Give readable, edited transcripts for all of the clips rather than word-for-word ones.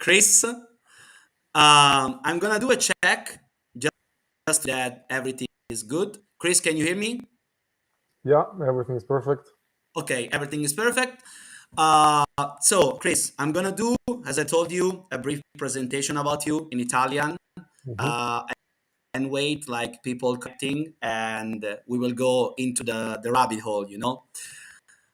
Chris. I'm gonna do a check just that everything is good. Chris, can you hear me? Yeah, everything is perfect. Okay, everything is perfect. So, Chris, I'm gonna do, as I told you, a brief presentation about you in Italian, uh, and wait like people connecting, and we will go into the rabbit hole, you know.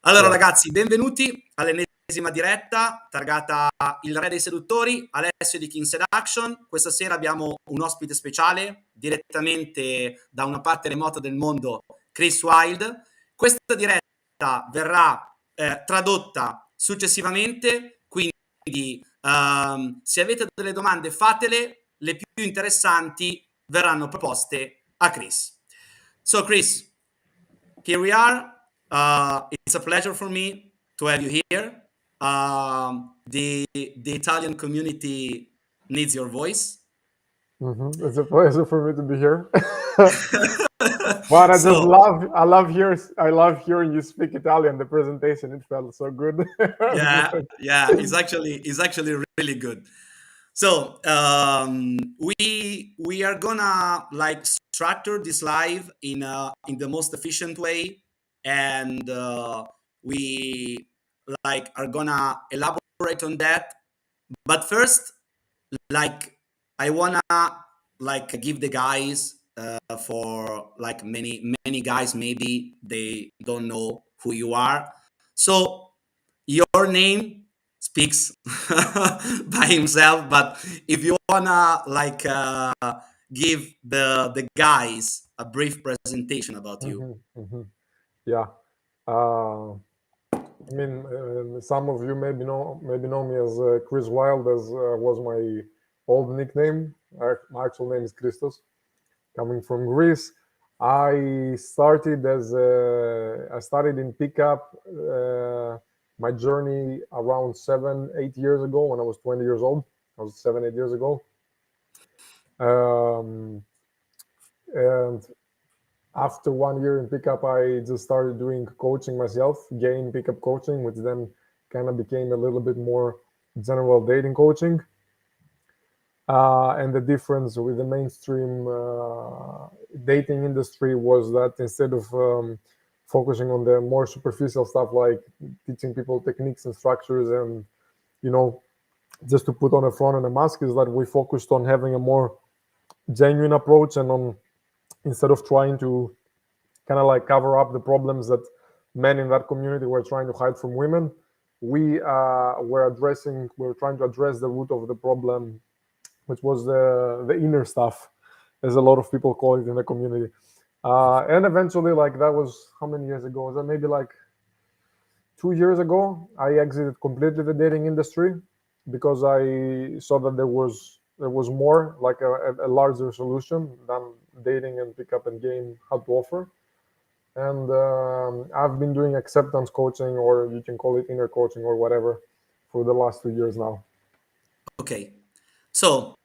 Allora, Yeah. ragazzi, benvenuti all'ennesima diretta targata Il Re dei Seduttori, Alessio di KingSeduction. Questa sera abbiamo un ospite speciale direttamente da una parte remota del mondo, Chris Wilde. Questa diretta verrà tradotta successivamente, quindi se avete delle domande fatele, le più interessanti verranno proposte a Chris. So Chris, here we are. It's a pleasure for me to have you here. The Italian community needs your voice. It's a pleasure for me to be here. But I So, love hearing you speak Italian. The presentation, it felt so good. yeah, it's actually really good. So we are gonna like structure this live in the most efficient way, and we like are gonna elaborate on that. But first, like I wanna like give the guys for like many guys maybe they don't know who you are. So your name speaks by himself, but if you wanna like give the guys a brief presentation about you. Yeah. I mean, some of you maybe know me as Chris Wilde, as was my old nickname. My actual name is Christos, coming from Greece. I started in pickup my journey around 7-8 years ago when I was 20 years old. I was 7-8 years ago, and after 1 year in pickup, I just started doing coaching myself, game pickup coaching, which then kind of became a little bit more general dating coaching. And the difference with the mainstream dating industry was that instead of focusing on the more superficial stuff like teaching people techniques and structures and, just to put on a front and a mask, is that we focused on having a more genuine approach and on, instead of trying to kind of like cover up the problems that men in that community were trying to hide from women, we were trying to address the root of the problem, which was the inner stuff, as a lot of people call it in the community. And eventually, like, that was how many years ago? Was that maybe like 2 years ago? I exited completely the dating industry because I saw that there was more, like a larger solution than dating and pickup and game had to offer. And I've been doing acceptance coaching, or you can call it inner coaching or whatever, for the last 2 years now. Okay, so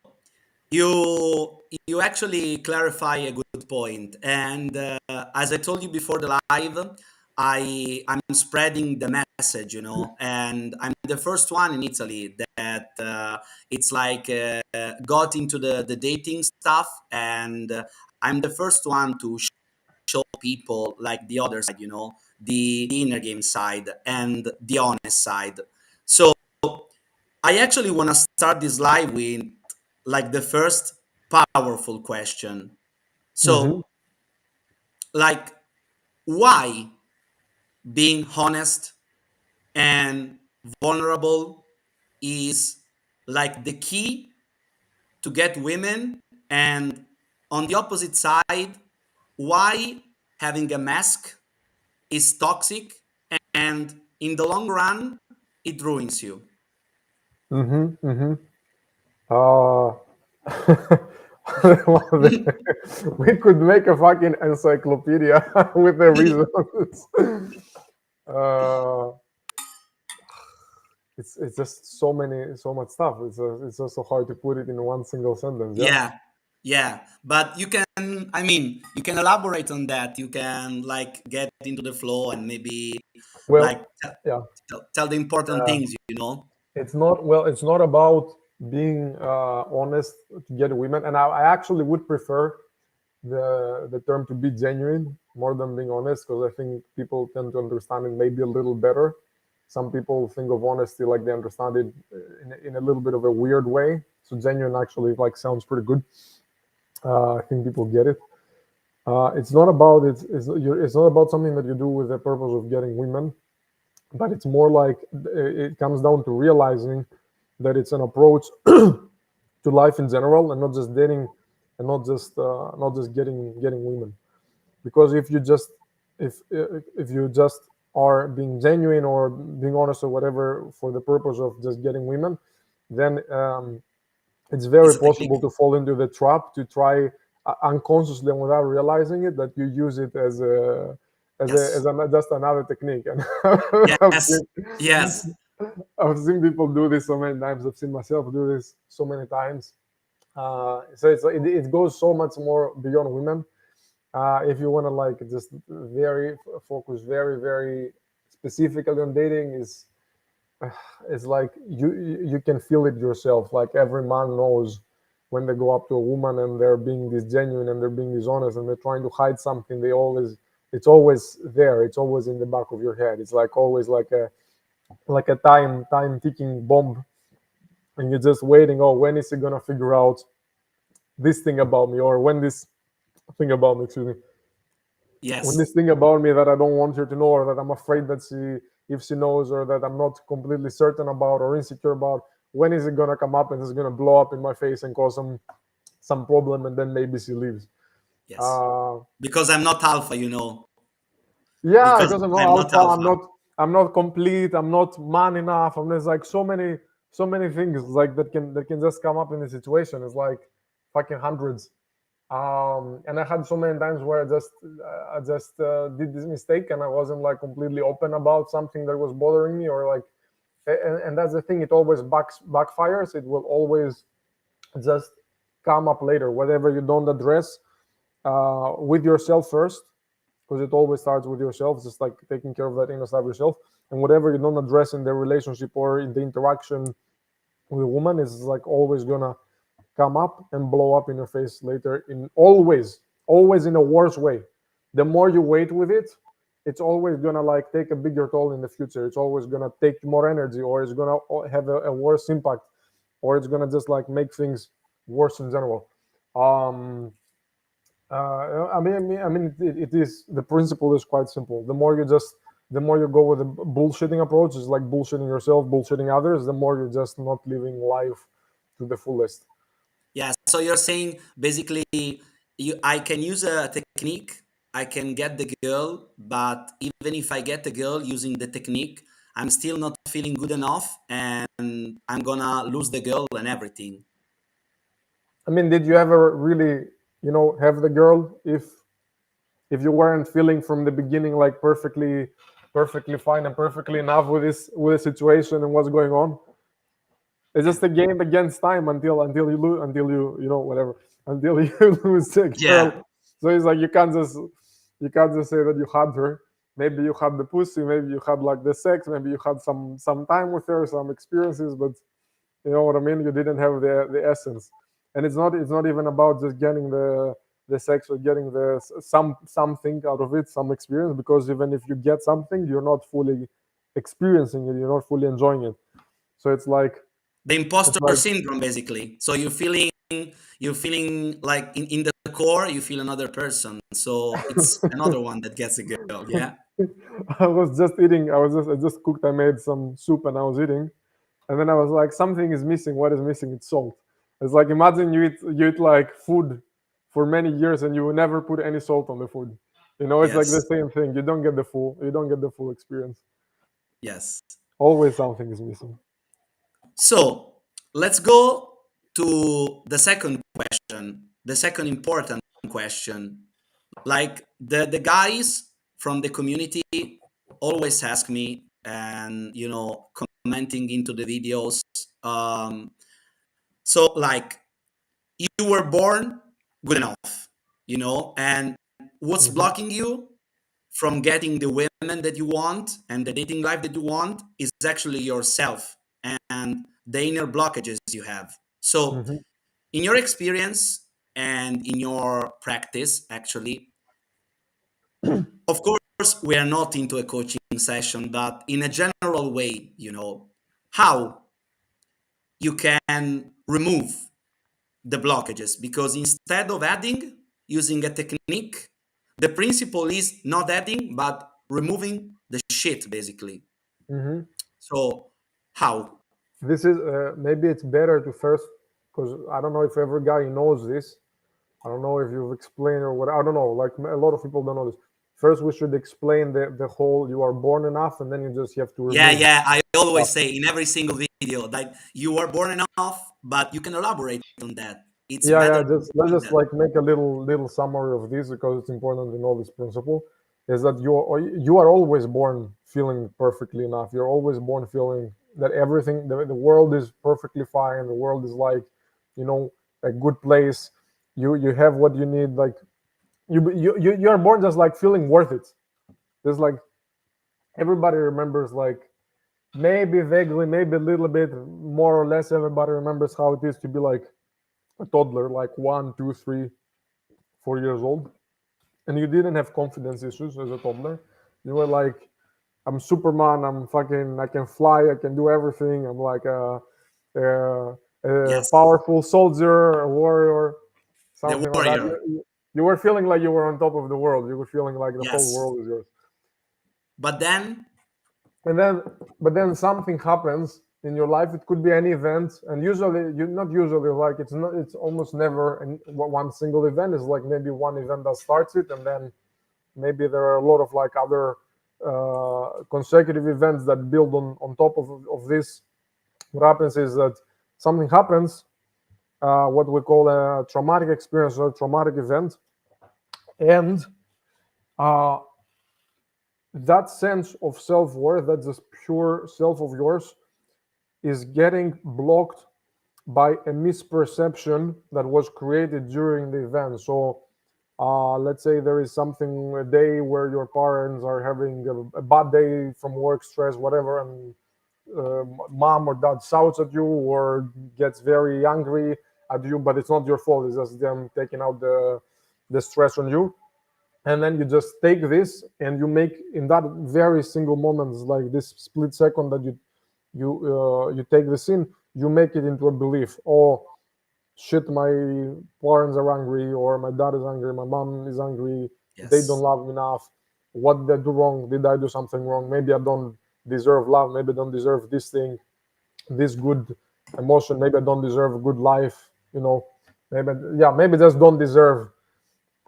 you actually clarify a good point, and as I told you before the live, I'm spreading the message, and I'm the first one in Italy that it's like got into the dating stuff, and I'm the first one to show people like the other side, the inner game side and the honest side. So I actually want to start this live with like the first powerful question. So, like, why being honest and vulnerable is like the key to get women, and on the opposite side, why having a mask is toxic, and in the long run it ruins you. Uh, we could make a fucking encyclopedia with the reasons. It's just so much stuff. It's just so hard to put it in one single sentence. Yeah, but you can, I mean, you can elaborate on that. You can like get into the flow and maybe Well, like yeah. tell the important things, It's not about being honest to get women, and I actually would prefer the term to be genuine more than being honest, because I think people tend to understand it maybe a little better. Some people think of honesty like they understand it in a little bit of a weird way. So genuine actually like sounds pretty good. I think people get it. It's not about it's not about something that you do with the purpose of getting women, but it's more like it comes down to realizing that it's an approach to life in general, and not just dating, and not just getting women. Because if you just are being genuine or being honest or whatever for the purpose of just getting women, then it's very It's a possible technique. to fall into the trap to try unconsciously and without realizing it, that you use it as Yes. just another technique. And Yes. Yes. I've seen people do this so many times. I've seen myself do this so many times. So it goes so much more beyond women. If you want to like just very focus very specifically on dating, is it's like you can feel it yourself. Like every man knows when they go up to a woman and they're being this genuine and they're being this honest and they're trying to hide something. It's always there. It's always in the back of your head. It's like always like a time ticking bomb, and you're just waiting. Oh, when is he gonna figure out this thing about me, or when this thing about me, excuse me, when Yes. this thing about me that I don't want her to know, or that I'm afraid that if she knows, or that I'm not completely certain about or insecure about, when is it gonna come up and it's gonna blow up in my face and cause some problem, and then maybe she leaves. Yes. Uh, Because I'm not alpha, you know. yeah, Because because I'm not I'm not alpha. alpha. I'm not complete. I'm not man enough. There's like so many things like that can just come up in the situation. It's like fucking hundreds. And I had so many times where I just did this mistake, and I wasn't like completely open about something that was bothering me, or like, and that's the thing. It always backfires. It will always just come up later. Whatever you don't address with yourself first, because it always starts with yourself, just like taking care of that inner side of yourself. And whatever you don't address in the relationship or in the interaction with a woman is like always gonna come up and blow up in your face later, in always in a worse way. The more you wait with it, it's always gonna like take a bigger toll in the future. It's always gonna take more energy, or it's gonna have a worse impact, or it's gonna just like make things worse in general. um it is, the principle is quite simple. The more you go with a bullshitting approach, is like bullshitting yourself, bullshitting others, the more you're just not living life to the fullest. Yeah. So you're saying basically I can use a technique, I can get the girl, but even if I get the girl using the technique, I'm still not feeling good enough and I'm gonna lose the girl and everything. I mean, did you ever really, have the girl if you weren't feeling from the beginning like perfectly fine and perfectly enough with the situation and what's going on? It's Yeah. just a game against time until you lose, until whatever, until you lose the Yeah. girl. So it's like you can't just say that you had her. Maybe you had the pussy, maybe you had like the sex, maybe you had some time with her, some experiences, but you know what I mean. You didn't have the essence, and it's not even about just getting the sex or getting something out of it, some experience. Because even if you get something, you're not fully experiencing it. You're not fully enjoying it. So The it's imposter like syndrome, basically. So you're feeling like in the core you feel another person. So it's another one that gets a girl. Yeah. I was just eating. I just cooked. I made some soup and I was eating, and then I was like, something is missing. What is missing? It's salt. It's like, imagine you eat like food for many years and you will never put any salt on the food. It's like the Yes. same thing. You don't get the full experience. Yes. Always something is missing. So let's go to the second question, the second important question. Like the guys from the community always ask me, and commenting into the videos. So like, you were born good enough, and what's Hmm. blocking you from getting the women that you want and the dating life that you want is actually yourself. And the inner blockages you have. So in your experience and in your practice, actually, of course, we are not into a coaching session, but in a general way, how you can remove the blockages, because instead of adding, using a technique, the principle is not adding, but removing the shit, basically. So how? This is maybe it's better to first, because I don't know if every guy knows this. I don't know if you've explained or what. I don't know. Like a lot of people don't know this. First, we should explain the whole. You are born enough, and then you just have to. Yeah. I always say in every single video, like, you are born enough, but you can elaborate on that. It's better. Just let's just like make a little summary of this, because it's important to know this principle. Is that you are always born feeling perfectly enough. You're always born feeling that everything, the world is perfectly fine. The world is like, a good place. You have what you need. Like you are born just like feeling worth it. There's like everybody remembers, like maybe vaguely, maybe a little bit more or less. Everybody remembers how it is to be like a toddler, like 1, 2, 3, 4 years old, and you didn't have confidence issues as a toddler. You were like, I'm Superman. I'm fucking. I can fly. I can do everything. I'm like a Yes. powerful soldier, a warrior, something The like that. warrior. You were feeling like you were on top of the world. You were feeling like the whole Yes. world is yours. But then, But then something happens in your life. It could be any event, and usually, not usually, like it's not. It's almost never one single event. It's like maybe one event that starts it, and then maybe there are a lot of like other consecutive events that build on top of this. What happens is that something happens, what we call a traumatic experience or a traumatic event, and that sense of self-worth, that this pure self of yours, is getting blocked by a misperception that was created during the event. So let's say there is something, a day where your parents are having a bad day from work, stress, whatever, and mom or dad shouts at you or gets very angry at you, but it's not your fault. It's just them taking out the stress on you. And then you just take this and you make, in that very single moment, like this split second that you take this in, you make it into a belief. Oh shit, my parents are angry, or my dad is angry, my mom is angry. yes. They don't love me enough. What did I do wrong? Did I do something wrong? Maybe I don't deserve love. Maybe I don't deserve this thing, this good emotion. Maybe I don't deserve a good life. Maybe I just don't deserve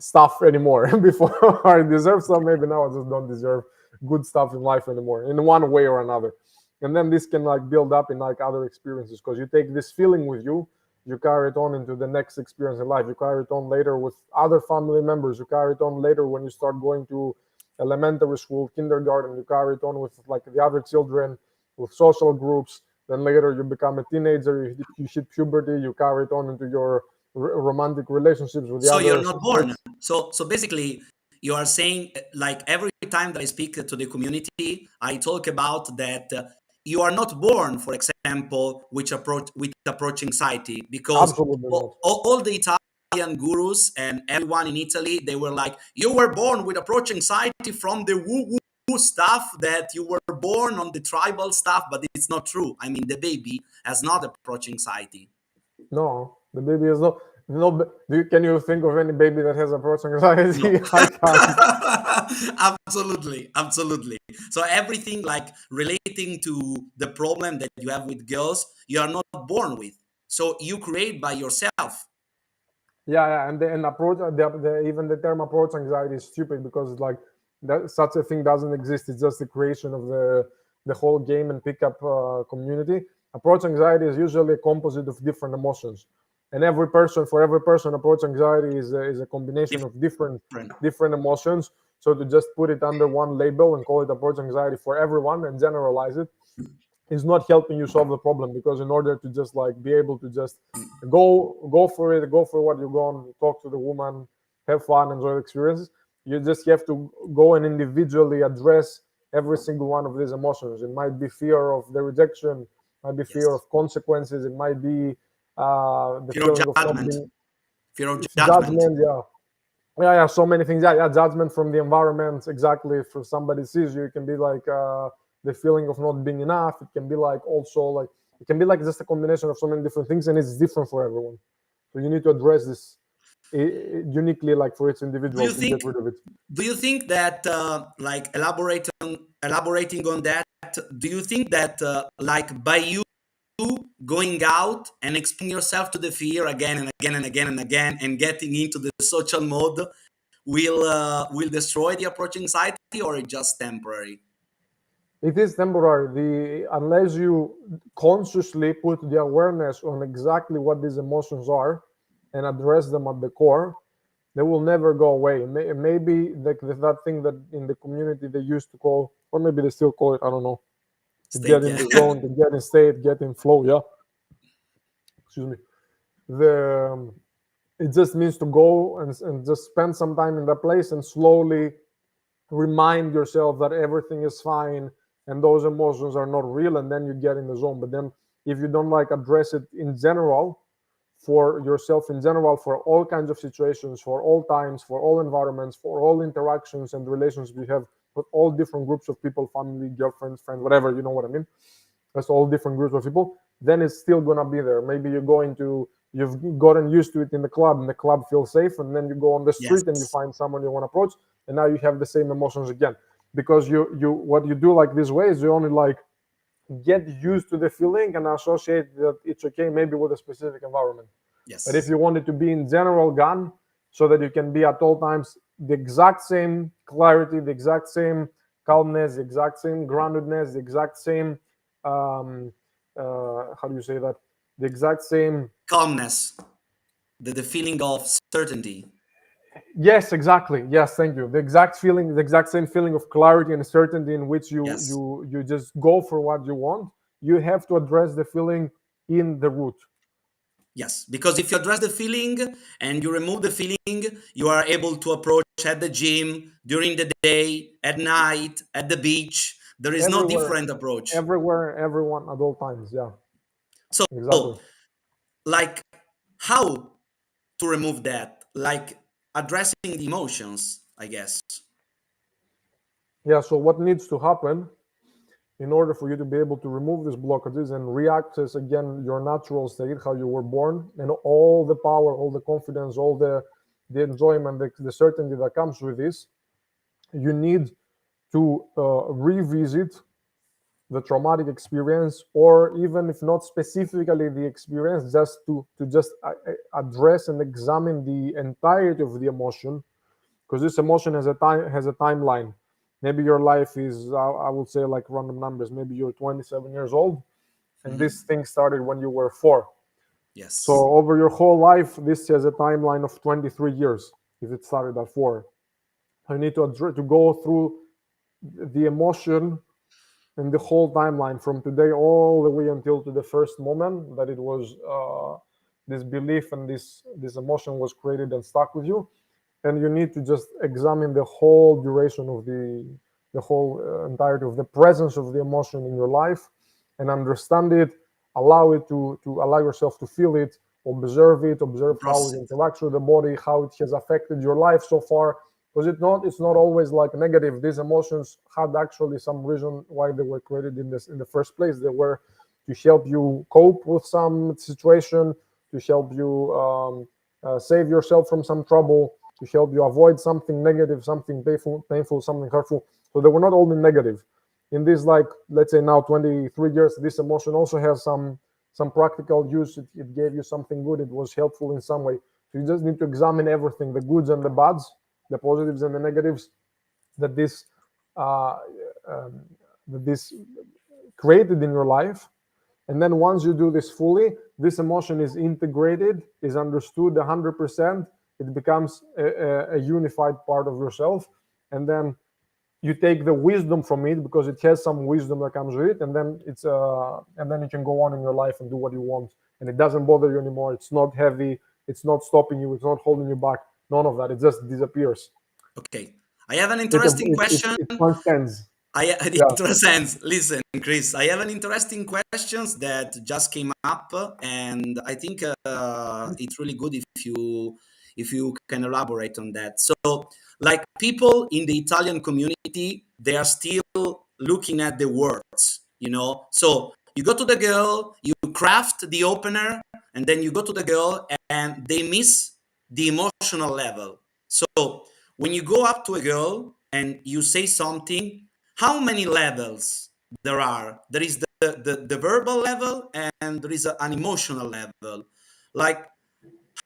stuff anymore. Before I deserve stuff, maybe now I just don't deserve good stuff in life anymore, in one way or another. And then this can like build up in like other experiences, because you take this feeling with you, you carry it on into the next experience in life. You carry it on later with other family members. You carry it on later when you start going to elementary school, kindergarten. You carry it on with like the other children, with social groups. Then later you become a teenager, you hit puberty, you carry it on into your romantic relationships with the So other. you're not born. So basically, you are saying, like, every time that I speak to the community, I talk about that you are not born, for example, with approach anxiety, because Absolutely not. all the Italian gurus and everyone in Italy, they were like, you were born with approach anxiety from the woo stuff, that you were born on the tribal stuff, but it's not true. I mean, the baby has not approach anxiety. No, the baby is not. No, can you think of any baby that has approach anxiety? No. I can't. Absolutely. So everything like relating to the problem that you have with girls, you are not born with. So you create by yourself. Yeah, and approach even the term approach anxiety is stupid, because it's like that such a thing doesn't exist. It's just the creation of the whole game and pickup community. Approach anxiety is usually a composite of different emotions, and for every person, approach anxiety is a combination of different emotions. So to just put it under one label and call it approach anxiety for everyone and generalize it is not helping you solve the problem, because in order to just like be able to just go for it, go for what you're going, talk to the woman, have fun, enjoy the experiences, you just have to go and individually address every single one of these emotions. It might be fear of the rejection, might be fear of consequences, it might be the Fear of feeling of not judgment. being Fear of judgment. Yeah, so many things. Yeah, judgment from the environment. Exactly. If somebody sees you, it can be like the feeling of not being enough. It can be like also like it can be like just a combination of so many different things, and it's different for everyone. So you need to address this uniquely, like for each individual, to get rid of it. Do you think that like elaborating on that? Do you think that like by you going out and exposing yourself to the fear again and again and again and again and getting into the social mode will destroy the approach anxiety, or it's just temporary? It is temporary. Unless you consciously put the awareness on exactly what these emotions are and address them at the core, they will never go away. Maybe that thing that in the community they used to call, or maybe they still call it, I don't know, to State, get in the zone, to get in state, get in flow. Yeah. Excuse me. It just means to go and just spend some time in that place and slowly remind yourself that everything is fine and those emotions are not real, and then you get in the zone. But then if you don't like address it in general, for yourself in general, for all kinds of situations, for all times, for all environments, for all interactions and relations we have with all different groups of people, family, girlfriends, friends, whatever, you know what I mean? That's all different groups of people. Then it's still gonna be there. Maybe you've gotten used to it in the club, and the club feels safe, and then you go on the street and you find someone you want to approach, and now you have the same emotions again. Because what you do like this way is you only like get used to the feeling and associate that it's okay maybe with a specific environment. Yes. But if you want it to be in general gone, so that you can be at all times the exact same clarity, the exact same calmness, the exact same groundedness, the exact same how do you say that? The exact same calmness, the feeling of certainty. Yes, exactly. Yes, thank you. The exact same feeling of clarity and certainty in which you just go for what you want. You have to address the feeling in the root. Yes, because if you address the feeling and you remove the feeling, you are able to approach at the gym, during the day, at night, at the beach. There is no different approach. Everywhere, everyone, at all times. Yeah. So, exactly. Like, how to remove that? Like addressing the emotions, I guess. Yeah. So what needs to happen in order for you to be able to remove these blockages and reaccess again your natural state, how you were born, and all the power, all the confidence, all the enjoyment, the certainty that comes with this, you need to revisit the traumatic experience, or even if not specifically the experience, just to just address and examine the entirety of the emotion, because this emotion has a timeline. Maybe your life is, I would say, like random numbers. Maybe you're 27 years old, and this thing started when you were 4. Yes. So over your whole life, this has a timeline of 23 years if it started at 4. I need to go through the emotion and the whole timeline from today all the way until to the first moment that it was this belief and this emotion was created and stuck with you. And you need to just examine the whole duration of the whole entirety of the presence of the emotion in your life, and understand it, allow it to allow yourself to feel it, observe how it interacts with the body, how it has affected your life so far. Because it's not always like negative. These emotions had actually some reason why they were created in the first place. They were to help you cope with some situation, to help you save yourself from some trouble, to help you avoid something negative, something painful, something hurtful. So they were not only negative. In this, like, let's say now 23 years, this emotion also has some practical use. It gave you something good. It was helpful in some way. So you just need to examine everything, the goods and the bads, the positives and the negatives that this created in your life. And then once you do this fully, this emotion is integrated, is understood 100%. It becomes a unified part of yourself. And then you take the wisdom from it, because it has some wisdom that comes with it. And then and then you can go on in your life and do what you want. And it doesn't bother you anymore. It's not heavy. It's not stopping you. It's not holding you back. None of that. It just disappears. Okay. I have an interesting question. It transcends. It Yeah. represents. Listen, Chris, I have an interesting questions that just came up, and I think it's really good if you can elaborate on that. So, like people in the Italian community, they are still looking at the words, you know. So you go to the girl, you craft the opener, and then you go to the girl, and they miss the emotional level. So when you go up to a girl and you say something, how many levels there are? There is the verbal level and there is an emotional level. Like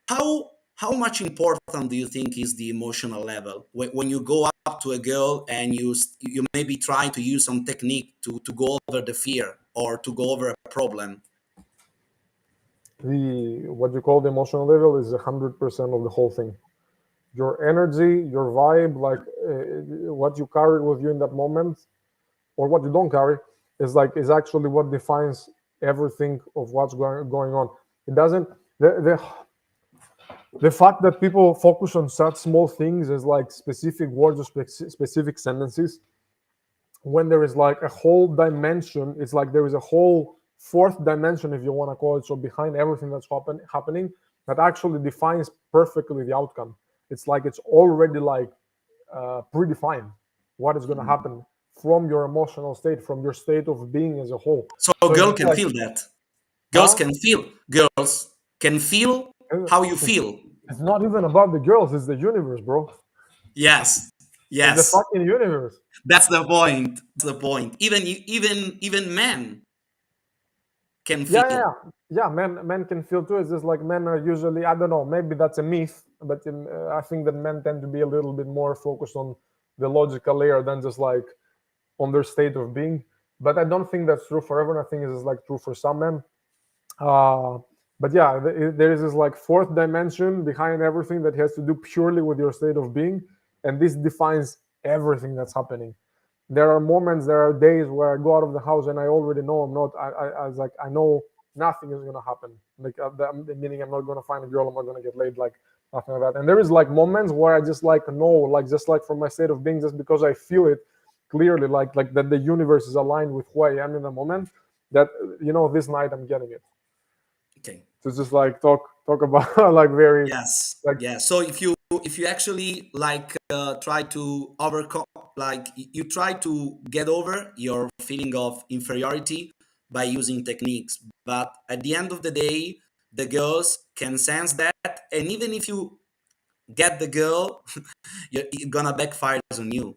how much important do you think is the emotional level when you go up to a girl and you maybe try to use some technique to go over the fear or to go over a problem? The what you call the emotional level is 100% of the whole thing. Your energy, your vibe, like what you carry with you in that moment, or what you don't carry, is actually what defines everything of what's going on. It doesn't the fact that people focus on such small things as like specific words or specific sentences, when there is like a whole dimension, it's like there is a whole fourth dimension, if you want to call it so, behind everything that's happening, that actually defines perfectly the outcome. It's like it's already like predefined what is going to happen from your emotional state, from your state of being as a whole. So So it's girl just can like, feel that. Girls huh? can feel. Girls can feel how you It's, feel. it's not even about the girls, it's the universe, bro. Yes, It's the yes. fucking universe. That's the point. That's the point. Even men can Yeah, yeah, feel. yeah. Yeah, men can feel too. It's just like men are usually, I don't know, maybe that's a myth, but I think that men tend to be a little bit more focused on the logical layer than just like on their state of being. But I don't think that's true for everyone. I think it's like true for some men. Uh, but yeah, there is this like fourth dimension behind everything that has to do purely with your state of being, and this defines everything that's happening. There are moments, there are days where I go out of the house and I already know I'm not. I was like, I know nothing is gonna happen. Like meaning I'm not gonna find a girl, I'm not gonna get laid, like nothing like that. And there is like moments where I just like know, like just like from my state of being, just because I feel it clearly, like that the universe is aligned with who I am in the moment. That this night I'm getting it. Okay. To just like talk about like very Yes. like Yeah. So if you actually like try to overcome, like you try to get over your feeling of inferiority by using techniques, but at the end of the day, the girls can sense that, and even if you get the girl, you're gonna backfire on you.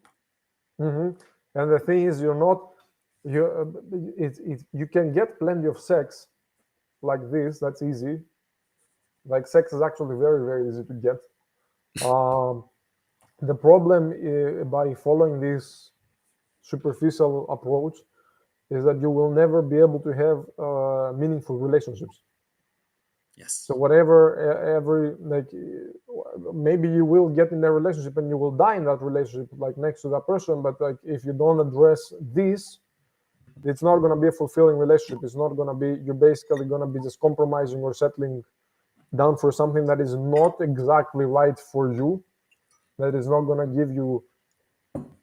hmm and the thing is, you're not you you can get plenty of sex like this. That's easy. Like sex is actually very, very easy to get. um the problem by following this superficial approach is that you will never be able to have meaningful relationships. So Yes. whatever, every like, maybe you will get in a relationship and you will die in that relationship, like next to that person. But like, if you don't address this, it's not going to be a fulfilling relationship. It's not going to be. You're basically going to be just compromising or settling down for something that is not exactly right for you. That is not going to give you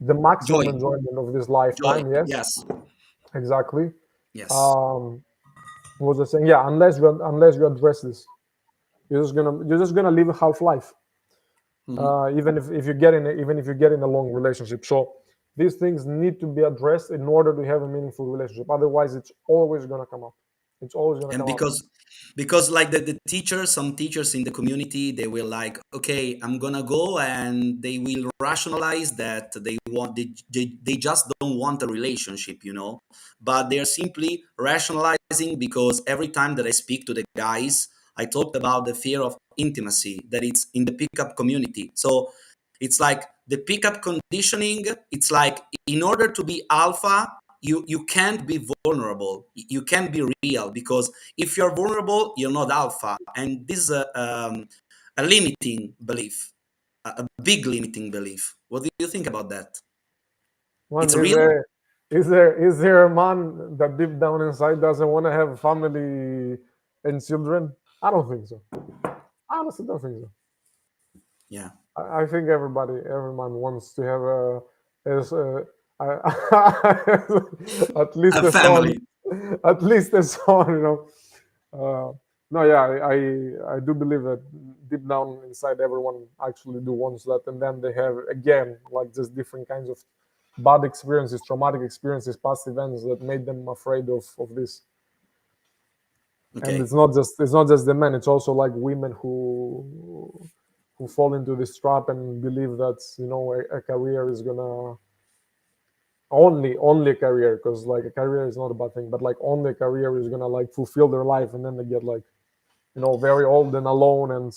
the Joy. maximum enjoyment of this Joy. lifetime. Yes, Yes. exactly. Yes. Um, what was I saying? Yeah, unless you address this, you're just gonna live a half life. Mhm. Even if you get in even if you get in a long relationship. So these things need to be addressed in order to have a meaningful relationship. Otherwise, it's always gonna come up. It's always gonna And come up. because like the teachers, some teachers in the community, they will like, okay, I'm gonna go, and they will rationalize that they just don't want a relationship, but they're simply rationalizing because every time that I speak to the guys, I talked about the fear of intimacy that it's in the pickup community. So it's like the pickup conditioning. It's like in order to be alpha, you can't be vulnerable, you can't be real, because if you're vulnerable, you're not alpha, and this is a limiting belief, a big limiting belief. What do you think about that? One It's is real. there is there a man that deep down inside doesn't want to have a family and children? I don't think so. I honestly don't think so. Yeah. I think every man wants to have a as at least A a son, family. at least a son, you know. No, yeah, I do believe that deep down inside everyone actually do wants that, and then they have again like just different kinds of bad experiences, traumatic experiences, past events that made them afraid of this. And Okay. it's not just the men; it's also like women who fall into this trap and believe that a career is gonna only a career, because like a career is not a bad thing, but like only a career is gonna like fulfill their life, and then they get like very old and alone, and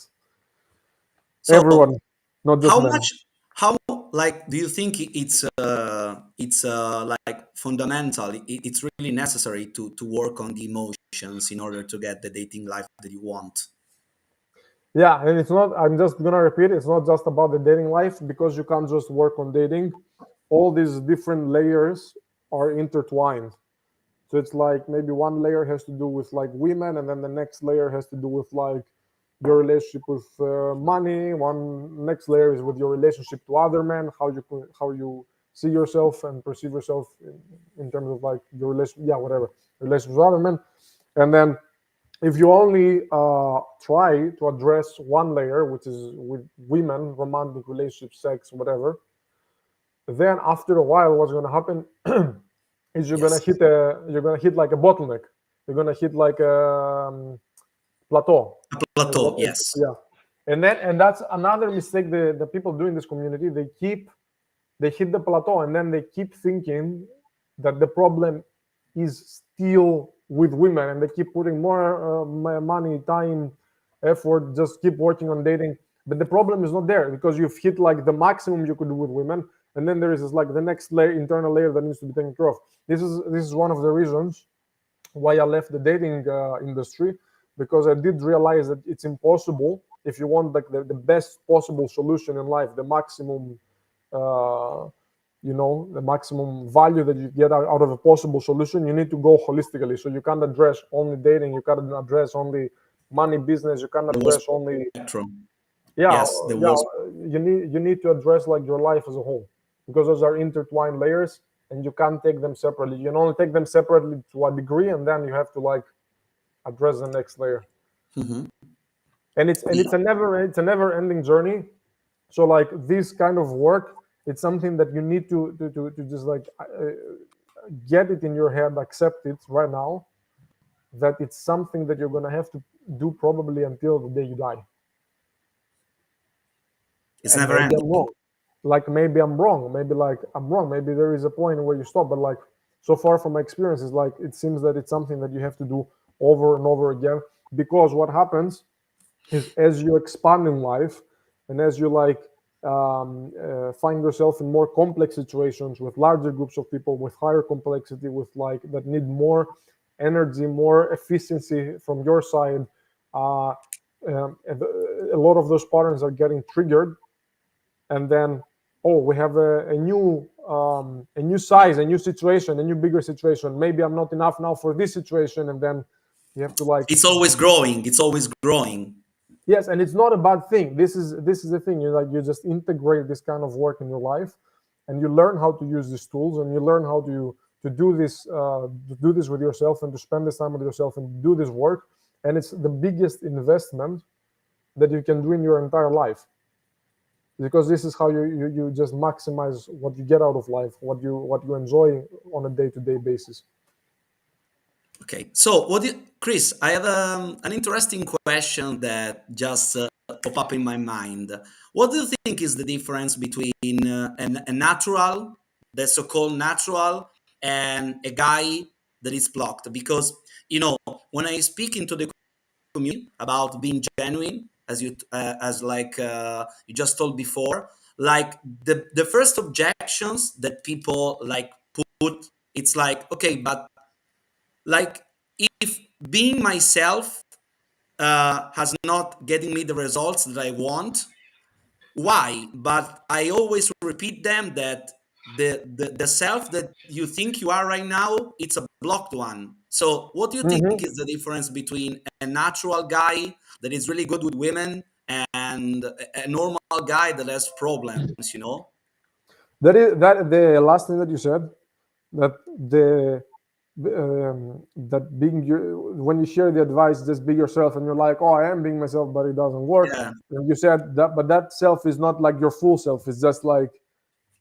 So everyone, not just how men. much, how like do you think it's like fundamental, it's really necessary to work on the emotions in order to get the dating life that you want? Yeah, and it's not. I'm just gonna repeat. It's not just about the dating life, because you can't just work on dating. All these different layers are intertwined. So it's like maybe one layer has to do with like women, and then the next layer has to do with like your relationship with money. One next layer is with your relationship to other men, how you see yourself and perceive yourself in terms of like your relation, yeah, whatever, relationship with other men. And then if you only try to address one layer, which is with women, romantic relationship, sex, whatever, then after a while, what's going to happen is Yes. you're gonna hit like a bottleneck. You're gonna hit like a plateau. A plateau, yes. Yeah, and that's another mistake the people do in this community. They hit the plateau, and then they keep thinking that the problem is still with women, and they keep putting more money, time, effort, just keep working on dating. But the problem is not there, because you've hit like the maximum you could do with women, and then there is this, like the next layer, internal layer, that needs to be taken care of. This is one of the reasons why I left the dating industry, because I did realize that it's impossible if you want like the best possible solution in life, the maximum uh, the maximum value that you get out of a possible solution. You need to go holistically. So you can't address only dating, you can't address only money, business, you can't The whole address only, spectrum. yeah, Yes, the yeah, whole. you need to address like your life as a whole, because those are intertwined layers, and you can't take them separately. You can only take them separately to a degree, and then you have to like address the next layer. Mhm. And it's a never ending journey. So like this kind of work, it's something that you need to just like get it in your head, accept it right now, that it's something that you're going to have to do probably until the day you die. It's And never maybe ending. I'm wrong. Like maybe I'm wrong. Maybe like I'm wrong. Maybe there is a point where you stop. But like so far from my experience, is like it seems that it's something that you have to do over and over again. Because what happens is, as you expand in life, and as you like find yourself in more complex situations with larger groups of people, with higher complexity, with like that need more energy, more efficiency from your side, uh, a lot of those patterns are getting triggered. And then, oh, we have a new size, a new situation, a new bigger situation. Maybe I'm not enough now for this situation, and then you have to like, It's always growing. It's always growing. yes, and it's not a bad thing. This is the thing. You just integrate this kind of work in your life, and you learn how to use these tools, and you learn how to do this with yourself, and to spend this time with yourself, and do this work. And it's the biggest investment that you can do in your entire life, because this is how you just maximize what you get out of life, what you enjoy on a day-to-day basis. Okay. So, Chris? I have an interesting question that just pop up in my mind. What do you think is the difference between a natural, the so-called natural, and a guy that is blocked? Because when I speak into the community about being genuine, as you just told before, like the first objections that people like put, it's like, okay, but like if being myself has not getting me the results that I want, why? But I always repeat them that the self that you think you are right now, it's a blocked one. So what do you think Hmm. is the difference between a natural guy that is really good with women and a normal guy that has problems? That is that the last thing that you said, that that being when you share the advice, just be yourself, and you're like, oh, I am being myself, but it doesn't work. Yeah, And you said that, but that self is not like your full self. It's just like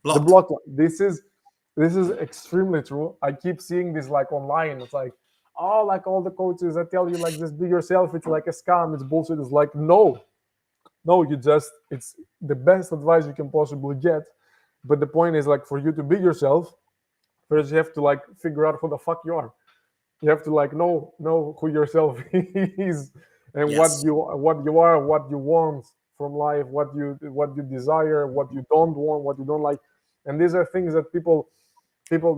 the block. block. This is extremely true. I keep seeing this like online. It's like, oh, like all the coaches that tell you like just be yourself. It's like a scam. It's bullshit. It's like no, it's the best advice you can possibly get. But the point is like for you to be yourself, first you have to like figure out who the fuck you are. You have to like know who yourself is, and Yes. what you are, what you want from life, what you desire, what you don't want, what you don't like. And these are things that people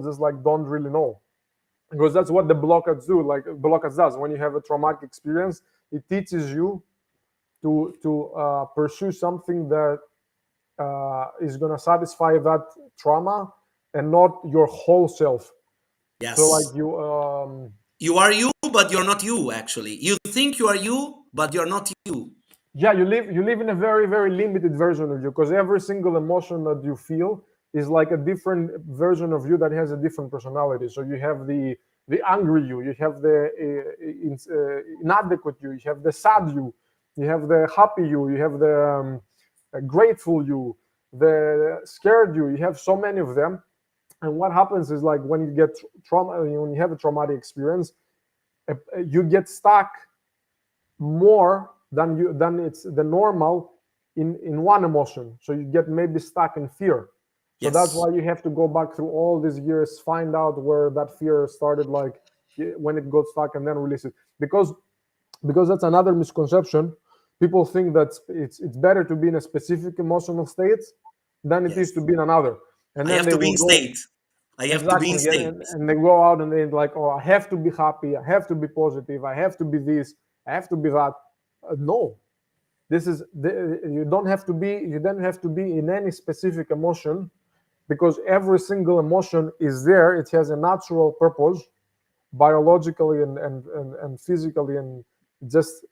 just like don't really know, because that's what the blockage do. Like blockage does when you have a traumatic experience, it teaches you to pursue something that is going to satisfy that trauma and not your whole self. Yes. So like you are you, but you're not you. Actually, you think you are you, but you're not you. yeah, you live in a very, very limited version of you, because every single emotion that you feel is like a different version of you that has a different personality. So you have the angry you have the inadequate you have the sad you have the happy you have the grateful you, the scared you have so many of them. And what happens is like when you get trauma, when you have a traumatic experience, you get stuck more than it's the normal in one emotion. So you get maybe stuck in fear. So Yes. that's why you have to go back through all these years, find out where that fear started, like when it got stuck, and then release it. Because that's another misconception. People think that it's better to be in a specific emotional state than it is to be in another. And I then have they to be will in go state. I have to be in exactly, state. and they go out and they're like, oh, I have to be happy, I have to be positive, I have to be this, I have to be that. No, you don't have to be in any specific emotion, because every single emotion is there. It has a natural purpose, biologically and physically, and just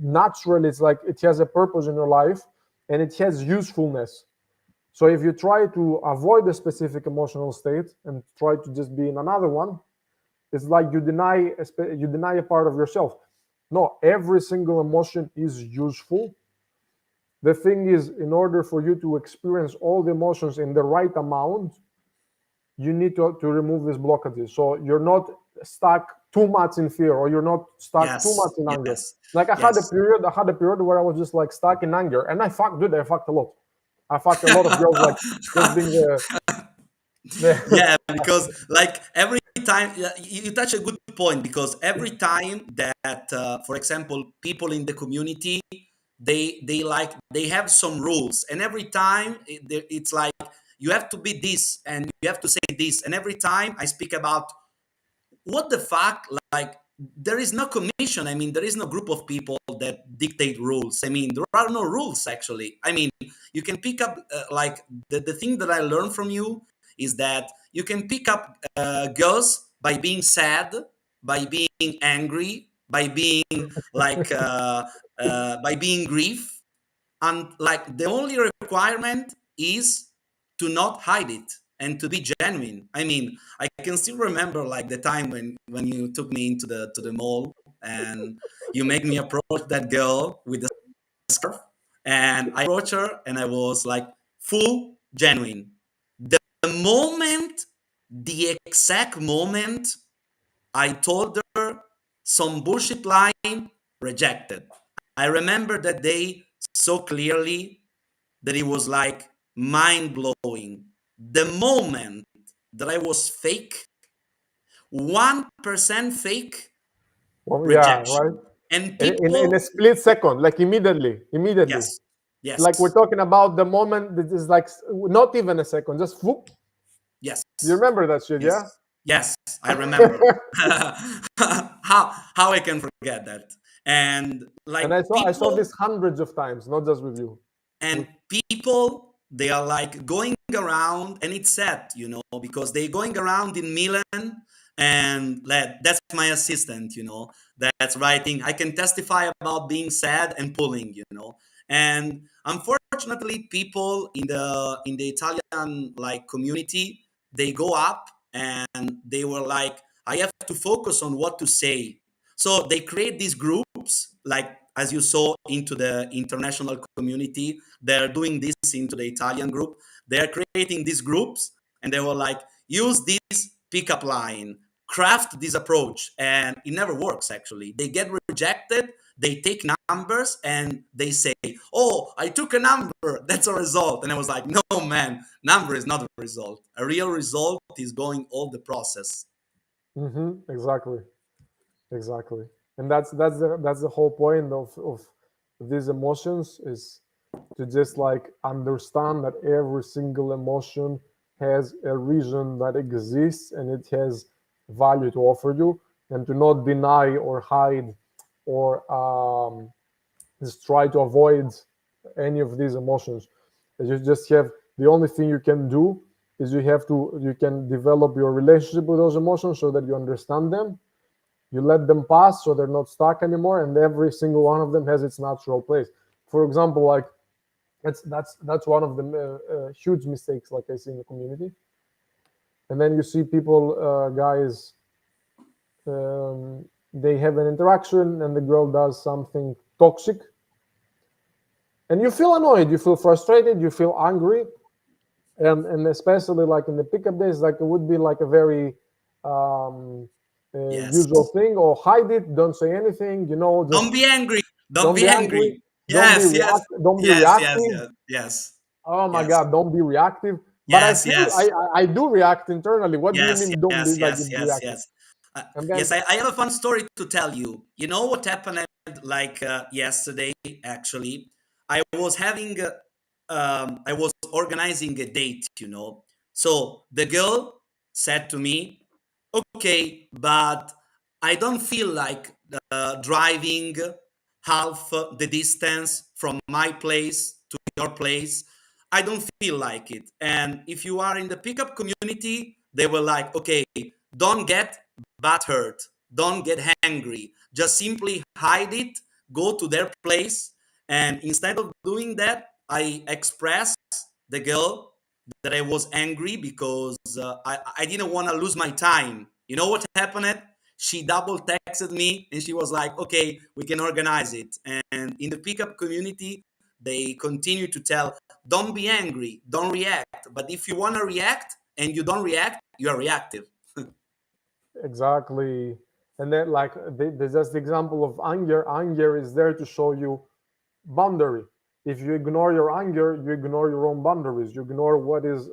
naturally. It's like it has a purpose in your life, and it has usefulness. So if you try to avoid a specific emotional state and try to just be in another one, it's like you deny a part of yourself. No, every single emotion is useful. The thing is, in order for you to experience all the emotions in the right amount, you need to remove these blockages. So you're not stuck too much in fear, or you're not stuck too much in anger. Like I had a period where I was just like stuck in anger, and I fucked a lot. I fucked a lot of girls, like just being Yeah, because like every time you touch a good point, because every time that for example people in the community, they have some rules, and every time it's like you have to be this and you have to say this, and every time I speak about what the fuck, like there is no commission. I mean, there is no group of people that dictate rules. I mean, there are no rules actually. I mean, you can pick up like the thing that I learned from you is that you can pick up girls by being sad, by being angry, by being like by being grief, and like the only requirement is to not hide it and to be genuine. I mean, I can still remember like the time when you took me into the mall and you made me approach that girl with the scarf, and I approached her and I was like full genuine. The moment, the exact moment I told her some bullshit line, rejected. I remember that day so clearly that it was like mind blowing. The moment that I was fake, 1% fake, well, yeah, right. rejection. And In a people, split second, like immediately. yes, yes, Like we're talking about the moment that is like not even a second, just whoop. yes, You remember that shit, yeah? yes, yes, I remember. How I can forget that? And like And I saw this people, hundreds of times, not just with you. and people, they are like going around, and it's sad, because they're going around in Milan, and that's my assistant, that's writing. I can testify about being sad and pulling, And unfortunately, people in the Italian like community, they go up and they were like, I have to focus on what to say. So they create these groups, like as you saw into the international community, they're doing this into the Italian group. They're creating these groups, and they were like, use this pickup line, craft this approach, and it never works. Actually, they get rejected. They take numbers and they say, oh, I took a number, that's a result. And I was like, no, man, number is not a result. A real result is going all the process. Exactly. Exactly. And that's the whole point of these emotions, is to just like understand that every single emotion has a reason that exists and it has value to offer you, and to not deny or hide or just try to avoid any of these emotions. You just have, the only thing you can do is you can develop your relationship with those emotions so that you understand them. You let them pass so they're not stuck anymore, and every single one of them has its natural place. For example, like that's one of the huge mistakes, like I see in the community. And then you see people, guys, they have an interaction and the girl does something toxic, and you feel annoyed, you feel frustrated, you feel angry, and especially like in the pickup days, like it would be like a very Yes. usual thing, or hide it, don't say anything, just Don't be angry. don't be angry, Yes, yes, don't be yes, yes, reactive. yes, yes. Oh my Yes. God, don't be reactive. But Yes, yes. I do react internally. What do you Yes, mean don't be yes, like yes, yes, reactive? yes. And then Yes, I have a fun story to tell you. You know what happened like yesterday, actually? I was having, I was organizing a date, So the girl said to me, okay, but I don't feel like driving half the distance from my place to your place. I don't feel like it. And if you are in the pickup community, they were like, okay, don't get butthurt, don't get angry, just simply hide it, go to their place. And instead of doing that, I expressed the girl that I was angry because I didn't want to lose my time. You know what happened? She double texted me and she was like, okay, we can organize it. And in the pickup community, they continue to tell, don't be angry, don't react. But if you want to react and you don't react, you are reactive. exactly. And then like there's just the example of anger. Anger is there to show you boundary. If you ignore your anger, you ignore your own boundaries. You ignore what is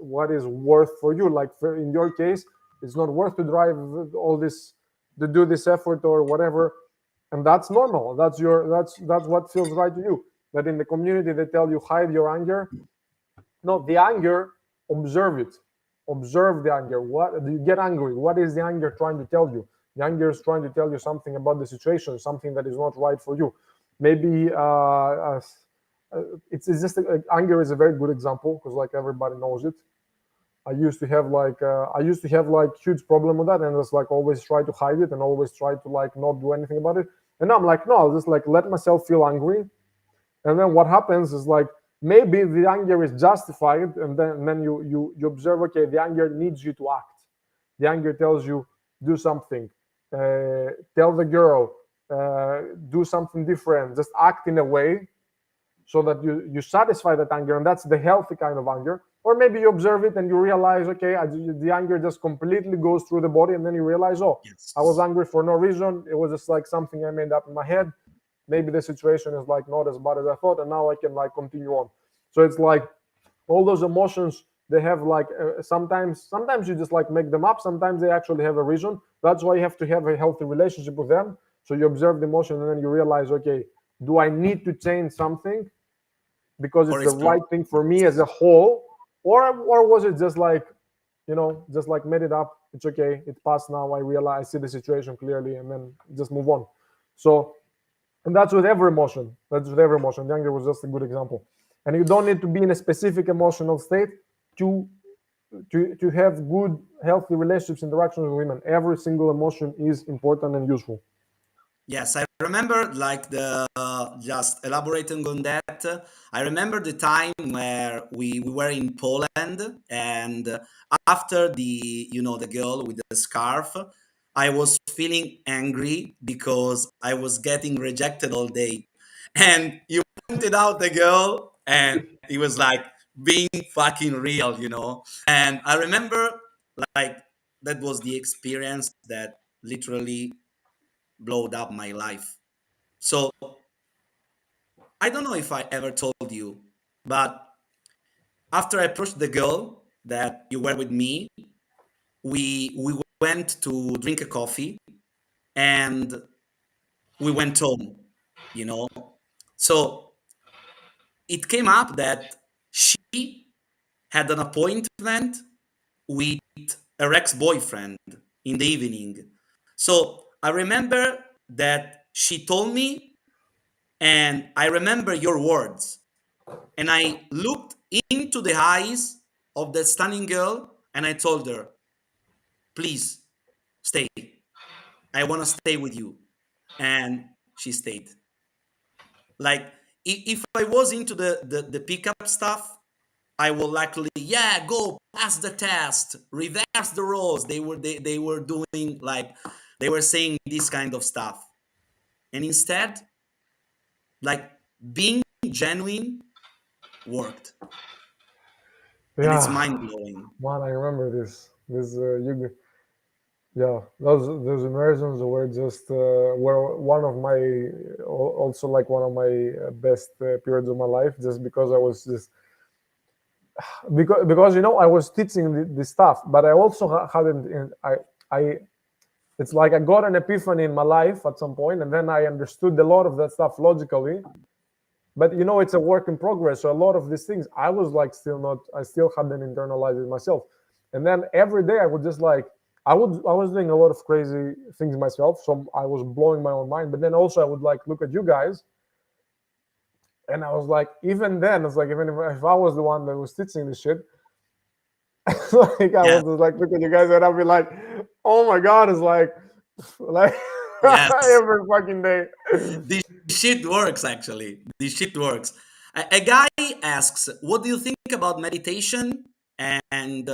worth for you. Like in your case, it's not worth to drive all this, to do this effort or whatever, and that's normal. That's what feels right to you. But in the community, they tell you hide your anger. No, the anger, observe it. Observe the anger. What do you get angry? What is the anger trying to tell you? The anger is trying to tell you something about the situation, something that is not right for you. Maybe it's just anger is a very good example, because like everybody knows it. I used to have like huge problem with that, and just like always try to hide it and always try to like not do anything about it. And now I'm like, no, I'll just like let myself feel angry, and then what happens is like maybe the anger is justified, and then you observe, okay, the anger needs you to act. The anger tells you do something, tell the girl, do something different, just act in a way so that you satisfy that anger, and that's the healthy kind of anger. Or maybe you observe it and you realize, okay, the anger just completely goes through the body, and then you realize, oh, Yes. I was angry for no reason, it was just like something I made up in my head. Maybe the situation is like not as bad as I thought, and now I can like continue on. So it's like all those emotions, they have like sometimes you just like make them up, sometimes they actually have a reason. That's why you have to have a healthy relationship with them. So you observe the emotion and then you realize, okay, do I need to change something because it's the right thing for me as a whole, or was it just like, just like made it up, it's okay, it passed now, I realize, I see the situation clearly, and then just move on. So, and that's with every emotion. The anger was just a good example. And you don't need to be in a specific emotional state to have good, healthy relationships, interactions with women. Every single emotion is important and useful. Yes, I remember like just elaborating on that. that, I remember the time where we were in Poland, and after the girl with the scarf, I was feeling angry because I was getting rejected all day. And you pointed out the girl, and it was like being fucking real. And I remember, like, that was the experience that literally blowed up my life. So I don't know if I ever told you, but after I approached the girl that you were with me, we went to drink a coffee, and we went home. So it came up that she had an appointment with her ex-boyfriend in the evening. So I remember that she told me, and I remember your words. And I looked into the eyes of that stunning girl, and I told her, please stay. I want to stay with you. And she stayed. Like, if I was into the pickup stuff, I will likely, yeah, go pass the test, reverse the roles. They were doing, like, they were saying this kind of stuff. And instead, like, being genuine worked. And it's Yeah, mind blowing. man, I remember this yeah, those immersions were just were one of my also like one of my best periods of my life, just because I was just because I was teaching the stuff, but I also hadn't I it's like I got an epiphany in my life at some point, and then I understood a lot of that stuff logically. But it's a work in progress. So a lot of these things I was like I still hadn't internalized it myself. And then every day I would just like I was doing a lot of crazy things myself, so I was blowing my own mind. But then also I would like look at you guys, and I was like, even then, it's like even if I was the one that was teaching this shit, like I Yeah. was just like look at you guys, and I'd be like, oh my god, it's like Yes. every fucking day. This shit works, actually. This shit works. A guy asks, what do you think about meditation? And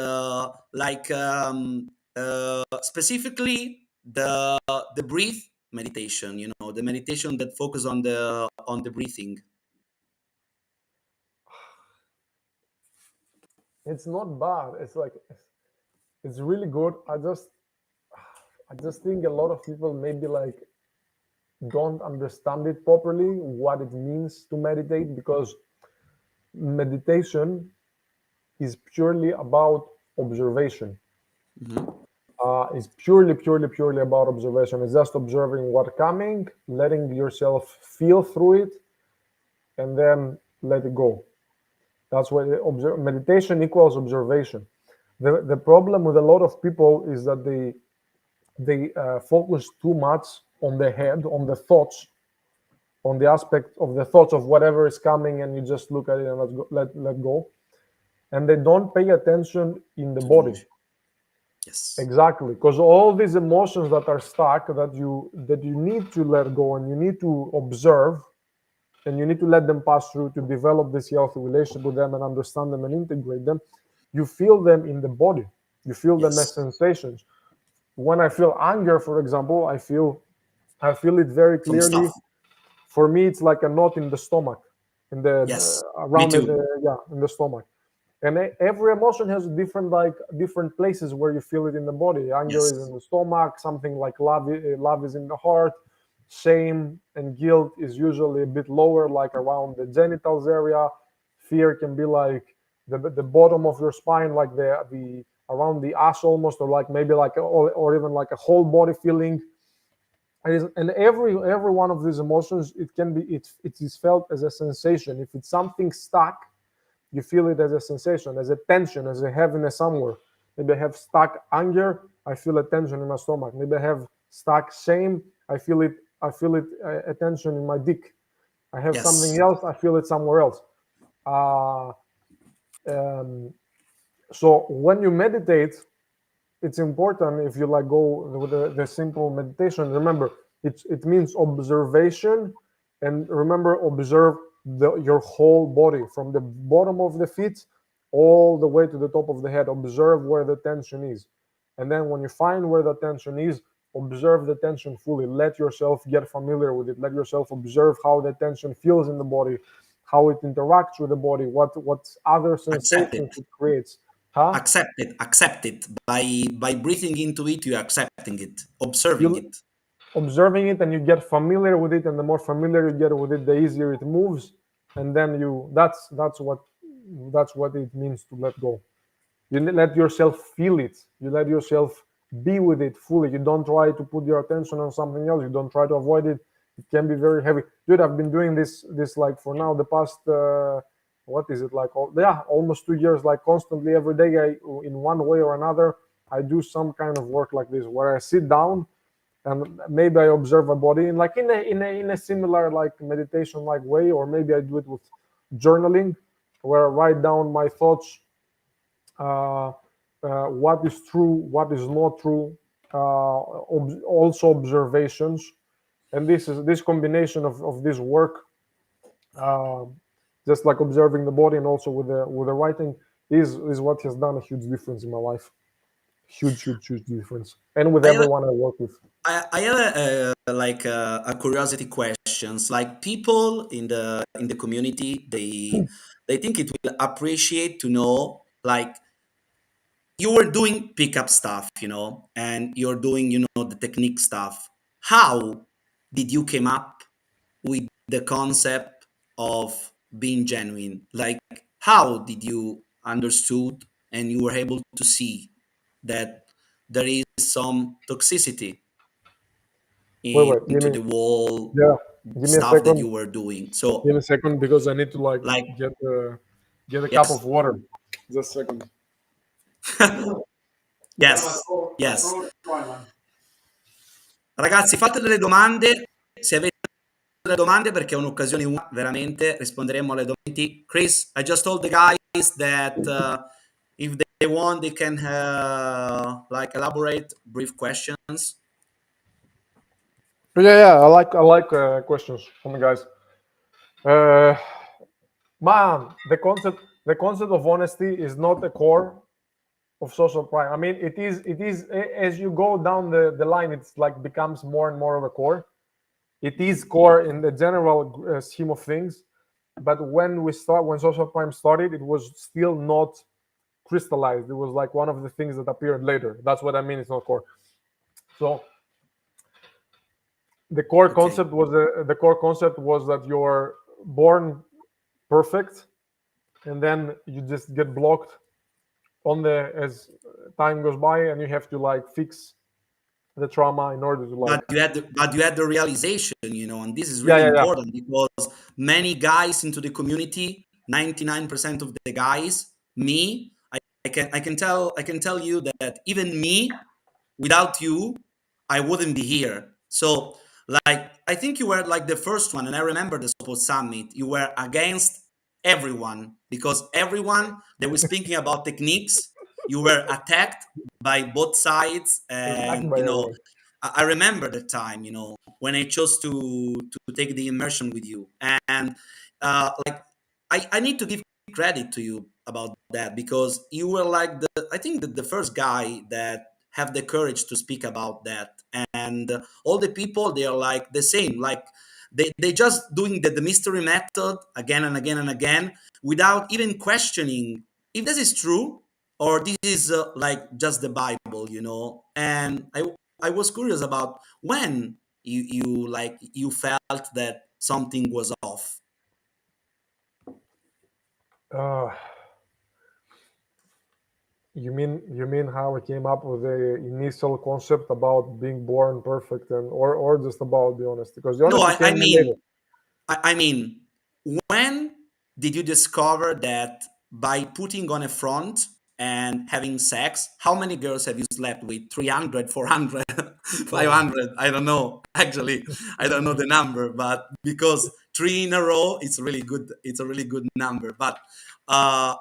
specifically the breathe meditation, the meditation that focus on the breathing. It's not bad. It's like it's really good. I just think a lot of people maybe like don't understand it properly, what it means to meditate, because meditation is purely about observation. It's purely about observation. It's just observing what's coming, letting yourself feel through it, and then let it go. That's what meditation equals observation. The problem with a lot of people is that they focus too much on the head, on the thoughts, on the aspect of the thoughts of whatever is coming, and you just look at it and let go, and they don't pay attention in the To body. emotion. Yes. Exactly, because all these emotions that are stuck, that you need to let go, and you need to observe, and you need to let them pass through to develop this healthy relationship with them and understand them and integrate them. You feel them in the body. You feel them as Yes. sensations. When I feel anger, for example, I feel it very Some stuff. clearly. For me, it's like a knot in the stomach, in the Yes. Me around too. in the stomach. And every emotion has different places where you feel it in the body. Anger is in Yes. the stomach. Something like love is in the heart. Shame and guilt is usually a bit lower, like around the genitals area. Fear can be like the bottom of your spine, like the around the ass almost, or like maybe like or even like a whole body feeling. And every one of these emotions, it is felt as a sensation. If it's something stuck, you feel it as a sensation, as a tension, as a heaviness somewhere. Maybe I have stuck anger, I feel a tension in my stomach. Maybe I have stuck shame, I feel it a tension in my dick. I have something Yes. else, I feel it somewhere else. uh, um, so when you meditate, it's important, if you like go with the simple meditation, remember it means observation, and remember, observe your whole body, from the bottom of the feet all the way to the top of the head. Observe where the tension is. And then when you find where the tension is, observe the tension fully. Let yourself get familiar with it. Let yourself observe how the tension feels in the body, how it interacts with the body, what other Accept sensations it. it creates. Huh? Accept it. Accept it. By breathing into it, you're accepting it, observing You it. observing it, and you get familiar with it, and the more familiar you get with it, the easier it moves. And then that's what it means to let go. You let yourself feel it. You let yourself be with it fully. You don't try to put your attention on something else. You don't try to avoid it. It can be very heavy. Dude, I've been doing this like for now the past what is it like? Almost 2 years. Like constantly every day, in one way or another, I do some kind of work like this where I sit down and maybe I observe a body in like in a similar like meditation like way, or maybe I do it with journaling, where I write down my thoughts, what is true, what is not true, also observations. And this combination of this work, uh, just like observing the body and also with the writing, is what has done a huge difference in my life. Huge difference, and with I have, everyone I work with. I have a curiosity questions. Like people in the community, they think it will appreciate to know, like, you were doing pickup stuff, and you're doing, the technique stuff. How did you came up with the concept of being genuine? Like, how did you understood and you were able to see that there is some toxicity Wait, give into me, the wall yeah, give me a stuff that second. you were doing? Give me So, a second because I need to like like, get a cup yes, of water. Just a second. yes, yes. Ragazzi, fate delle domande se avete delle domande, perché è un'occasione unica, veramente risponderemo alle domande. Chris, I just told the guys that if they want, they can like elaborate brief questions. Yeah. I like questions from the guys. Uh, Man, the concept of honesty is not the core of social crime. I mean, it is as you go down the line, it's like becomes more and more of a core. It is core in the general scheme of things, but when social crime started, it was still not crystallized. It was like one of the things that appeared later. That's what I mean. It's not core. So Okay. the core concept was that you're born perfect, and then you just get blocked on the as time goes by, and you have to like fix the trauma in order to like. But you had the realization, and this is Yeah, really yeah, yeah. important because many guys into the community, 99% of the guys, me, I can tell you that even me, without you, I wouldn't be here. So, like, I think you were like the first one, and I remember the support summit. You were against everyone because everyone that was speaking about techniques, you were attacked by both sides, Attacked and by everyone. I remember the time, when I chose to take the immersion with you, and like I need to give credit to you about that because you were like I think the first guy that have the courage to speak about that, and all the people, they are like the same, like they just doing the mystery method again and again and again without even questioning if this is true or this is like just the Bible, and I was curious about when you felt that something was off. uh, you mean how I came up with the initial concept about being born perfect, and or just about the honesty, because the No, honesty I came in later. mean, I mean, when did you discover that by putting on a front and having sex, how many girls have you slept with? 300, 400, Oh. 500? I don't know. Actually, I don't know the number, but because three in a row, it's really good. It's a really good number. But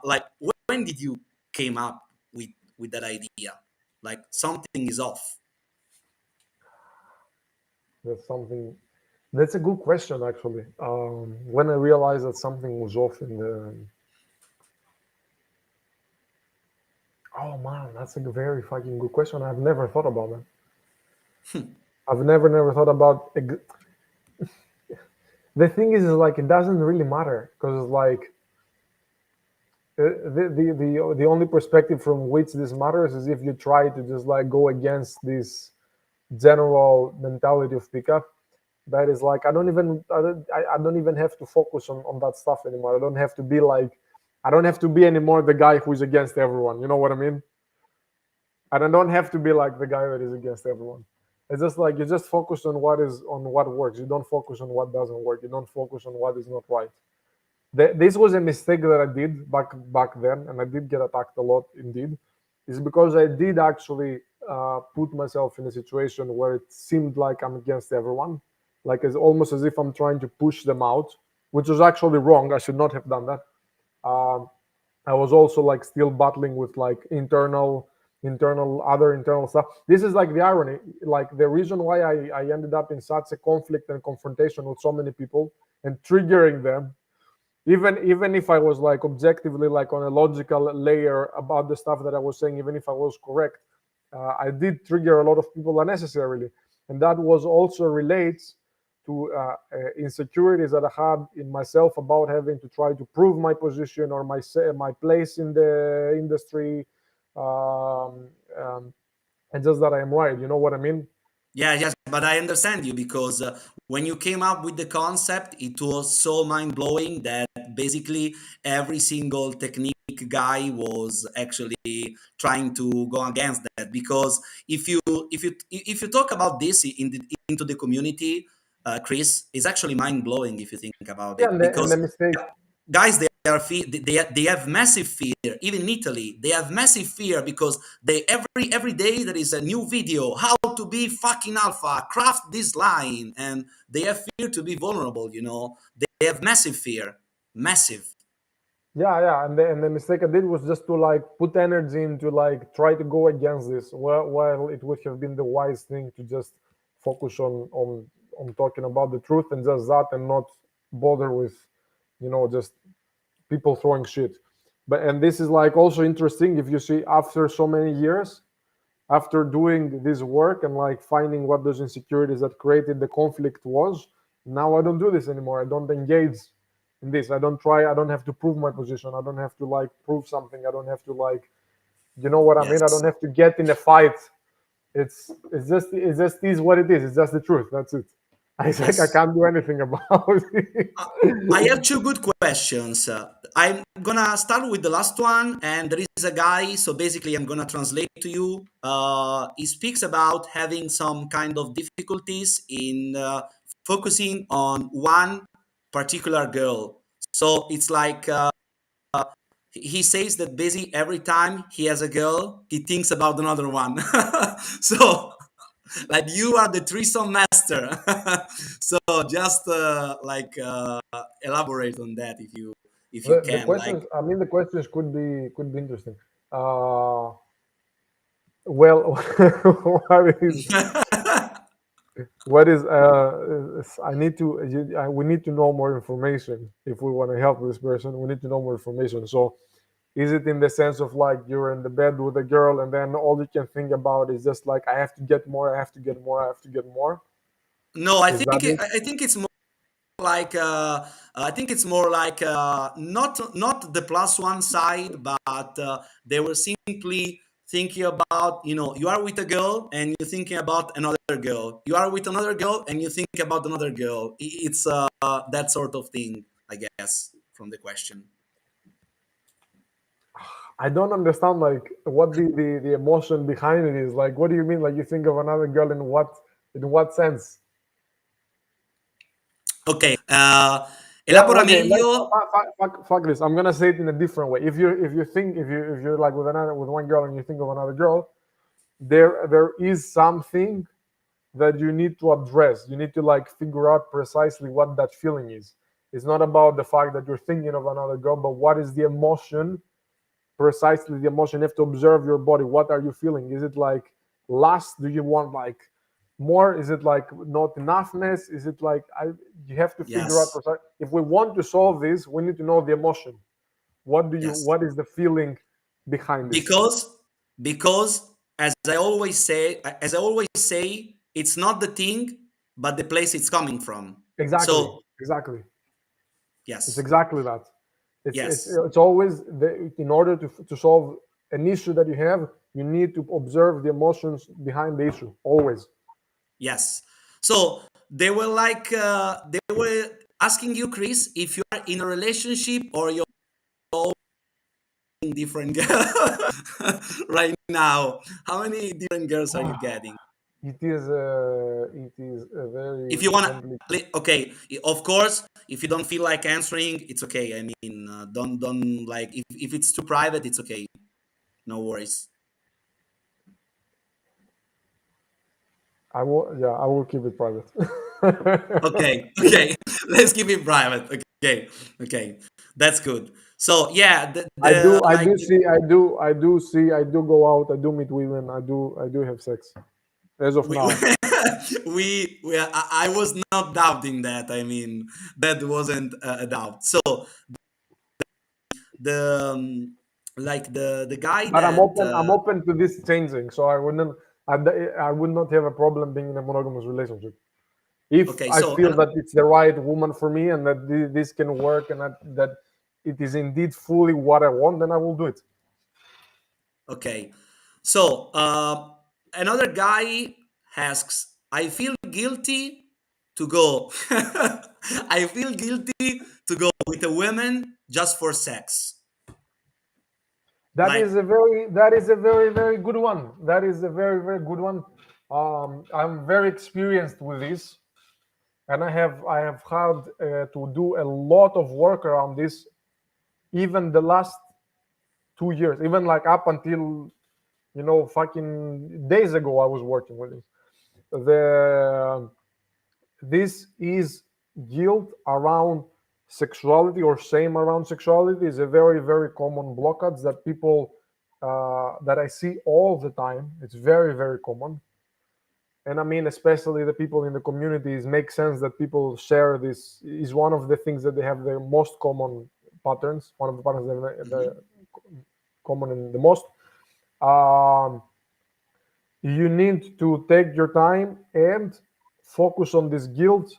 like, when did you came up with that idea? Like something is off. That's something. That's a good question, actually. When I realized that something was off in the... Oh man, that's a very fucking good question. I've never thought about that. I've never thought about... The thing is like, it doesn't really matter, because it's like, the only perspective from which this matters is if you try to just like go against this general mentality of pickup. That is like, I don't even have to focus on that stuff anymore. I don't have to be like, I don't have to be anymore the guy who is against everyone. You know what I mean? And I don't have to be like the guy that is against everyone. It's just like, you just focus on what works. You don't focus on what doesn't work. You don't focus on what is not right. This was a mistake that I did back then, and I did get attacked a lot indeed. Is because I did actually put myself in a situation where it seemed like I'm against everyone, like it's almost as if I'm trying to push them out, which was actually wrong. I should not have done that. I was also like still battling with like internal stuff. This is like the irony, like the reason why I ended up in such a conflict and confrontation with so many people and triggering them, even if I was like objectively like on a logical layer about the stuff that I was saying, even if I was correct, I did trigger a lot of people unnecessarily, and that was also relates to insecurities that I had in myself about having to try to prove my position or my place in the industry, and just that I am right. You know what I mean? Yeah, yes, but I understand you because when you came up with the concept, it was so mind blowing that basically every single technique guy was actually trying to go against that. Because if you talk about this into the community, Chris, it's actually mind blowing if you think about Yeah, it. and the Because mistake. guys, they have massive fear. Even in Italy they have massive fear because they every day there is a new video how to be fucking alpha, craft this line, and they have fear to be vulnerable, they have massive fear, massive. Yeah, and the mistake I did was just to like put energy into like try to go against this. While it would have been the wise thing to just focus on talking about the truth and just that, and not bother with, just people throwing shit. But and this is like also interesting if you see after so many years, after doing this work and like finding what those insecurities that created the conflict was, now I don't do this anymore. I don't engage in this. I don't have to prove my position. I don't have to like prove something. I don't have to like, you know what I mean? I don't Yes. have to get in a fight. It's just is what it is. It's just the truth. That's it. I Yes. can't do anything about it. I have two good questions. I'm gonna start with the last one, and there is a guy. So basically, I'm gonna translate to you. He speaks about having some kind of difficulties in focusing on one particular girl. So it's like he says that basically every time he has a girl, he thinks about another one. So like you are the threesome master. So just elaborate on that if you The can, questions. like. I mean, the questions could be interesting. Uh, well, what is I need to we need to know more information if we want to help this person. We need to know more information. So is it in the sense of like you're in the bed with a girl and then all you can think about is just like I have to get more, I have to get more, I have to get more? No, I Is think that it? I think it's more like not the plus one side, but they were simply thinking about, you are with a girl and you're thinking about another girl. You are with another girl and you think about another girl. It's that sort of thing, I guess, from the question. I don't understand like what the emotion behind it is. Like what do you mean? Like you think of another girl in what sense? Okay, Yeah, elabora okay. meglio. Fuck this. I'm gonna say it in a different way. If you're like with one girl and you think of another girl, there is something that you need to address. You need to like figure out precisely what that feeling is. It's not about the fact that you're thinking of another girl, but what is the emotion? Precisely the emotion. You have to observe your body. What are you feeling? Is it like lust? Do you want like more? Is it like not enoughness? Is it like you have to figure out Yes. if we want to solve this, we need to know the emotion. Yes. What is the feeling behind this? Because as I always say, it's not the thing, but the place it's coming from. Exactly, So exactly. It's yes, exactly that. yes, It's always in order to solve an issue that you have, you need to observe the emotions behind the issue. Always. yes. So they were asking you, Chris, if you are in a relationship or you're different girl right now. How many different girls are you getting? It is a very If you want complicated. to, okay, of course, if you don't feel like answering, it's okay. I mean, don't like, if it's too private, it's okay. No worries. I will keep it private. Okay, okay. Let's keep it private. Okay, okay. That's good. So yeah, the I like do see, I do go out, I do meet women, I do have sex as of we now. I was not doubting that. I mean, that wasn't a doubt. So the the guy But that I'm open to this changing, so I would not have a problem being in a monogamous relationship if okay, I so feel that it's the right woman for me and that this can work and that it is indeed fully what I want, then I will do it. okay. So another guy asks, I feel guilty to go. I feel guilty to go with a woman just for sex. Like, That is a very good one. That is a very good one. I'm very experienced with this, and I have had to do a lot of work around this. Even the last 2 years, even like up until fucking days ago, I was working with this. The This is guilt around sexuality or shame around sexuality is a very common blockage that people that I see all the time. It's very common, and I mean especially the people in the communities make sense that people share this is one of the things that they have the most common patterns. One of the patterns that mhm, the common and the most. Um, you need to take your time and focus on this guilt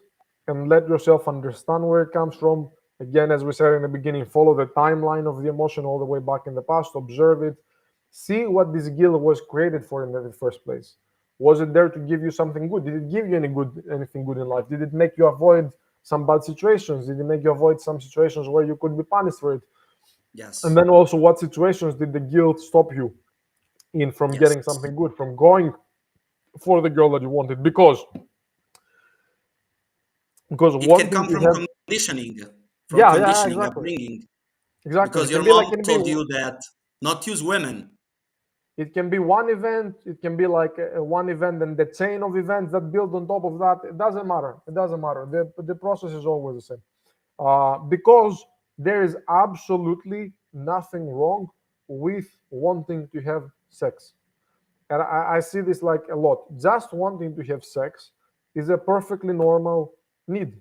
and let yourself understand where it comes from. Again, as we said in the beginning, follow the timeline of the emotion all the way back in the past, observe it, see what this guilt was created for in the first place. Was it there to give you something good? Did it give you anything good in life? Did it make you avoid some bad situations? Did it make you avoid some situations where you could be punished for it? And yes, then also, what situations did the guilt stop you in from yes. getting something good, from going for the girl that you wanted? Because It can wanting come to from have, conditioning, exactly, upbringing, exactly. because It can your be like mom told you that not use women. it can be one event, it can be like one event and the chain of events that build on top of that. It doesn't matter, the process is always the same. Because there is absolutely nothing wrong with wanting to have sex, and I see this like a lot. Just wanting to have sex is a perfectly normal need.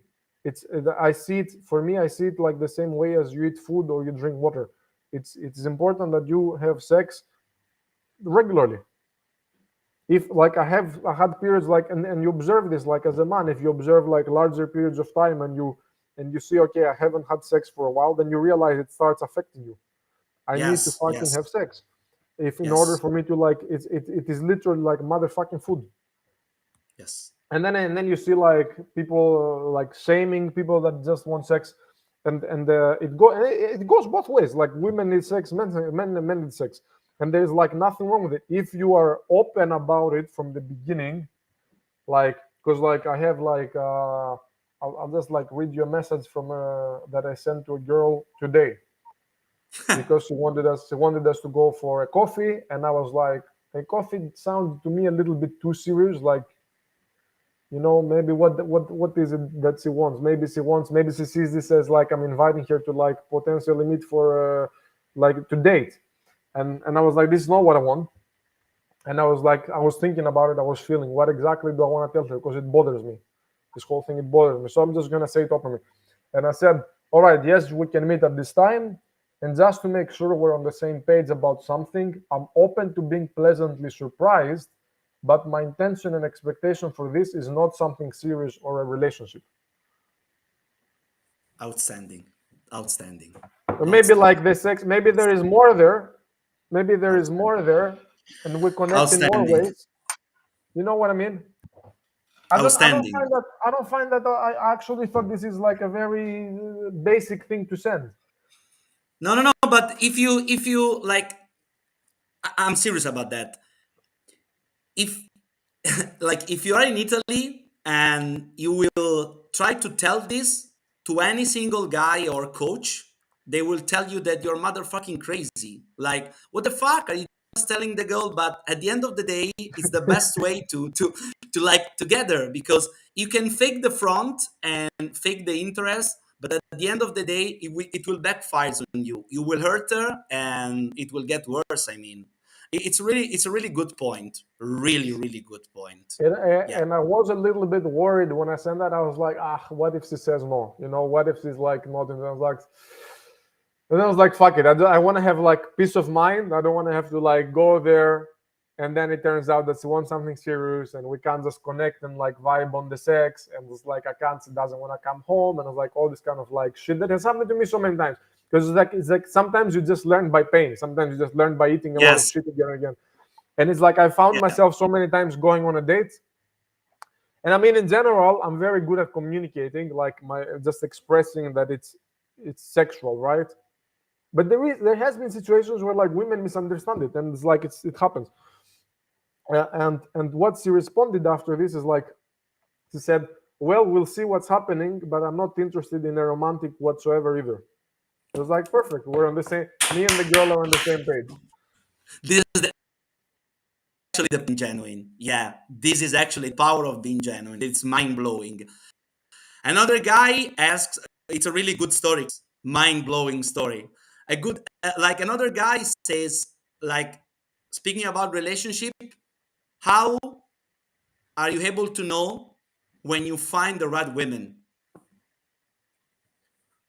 I see it, for me, I see it like the same way as you eat food or you drink water. It's important that you have sex regularly. If like I had periods like, and you observe this like as a man, if you observe like larger periods of time and you see, okay, I haven't had sex for a while, then you realize it starts affecting you. I need to Yes, fucking have yes, sex. If in order yes, for me to like, it is literally like motherfucking food. yes. And then you see like people like shaming people that just want sex, and it goes both ways. Like women need sex, men need sex, and there's like nothing wrong with it if you are open about it from the beginning. Like, because like I have like I'll just like read you a message from that I sent to a girl today, because she wanted us to go for a coffee, and I was like, a coffee sounded to me a little bit too serious. Like, maybe what is it that she wants? Maybe she sees this as like I'm inviting her to like potentially meet for like to date, and I was like, this is not what I want. And I was thinking about it. I was feeling, what exactly do I want to tell her? Because it bothers me. This whole thing, it bothers me. So I'm just going to say it openly. And I said, all right, yes, we can meet at this time. And just to make sure we're on the same page about something, I'm open to being pleasantly surprised, but my intention and expectation for this is not something serious or a relationship. Outstanding. Outstanding. Or maybe like the sex, maybe there is more there. Maybe there is more there, and we connect in more ways. You know what I mean? I don't find that. I actually thought this is like a very basic thing to send. No. But if you like, I'm serious about that. If like if you are in Italy and you will try to tell this to any single guy or coach, they will tell you that you're motherfucking crazy. Like, what the fuck are you just telling the girl? But at the end of the day, it's the best way to like together, because you can fake the front and fake the interest, but at the end of the day, it will backfire on you. You will hurt her, and it will get worse. I mean, it's a really good point. Really good point. And I was a little bit worried when I sent that. I was like, what if she says no? You know, what if she's like not? And I was like, fuck it. I want to have like peace of mind. I don't want to have to like go there, and then it turns out that she wants something serious, and we can't just connect and like vibe on the sex, and it's like she doesn't want to come home, and it's like all this kind of like shit that has happened to me so many times. Because it's like sometimes you just learn by pain. Sometimes you just learn by eating a lot of shit again and again. And it's like I found myself so many times going on a date. And I mean, in general, I'm very good at communicating, like just expressing that it's sexual, right? But there has been situations where like women misunderstand it, and it's like it happens. And what she responded after this is like, she said, well, we'll see what's happening, but I'm not interested in a romantic whatsoever either. It was like, perfect. We're on the same, me and the girl are on the same page. This is actually the being genuine. Yeah, this is actually the power of being genuine. It's mind-blowing. Another guy asks, it's a really good story, mind-blowing story. A good, like another guy says, like, speaking about relationship, how are you able to know when you find the right women?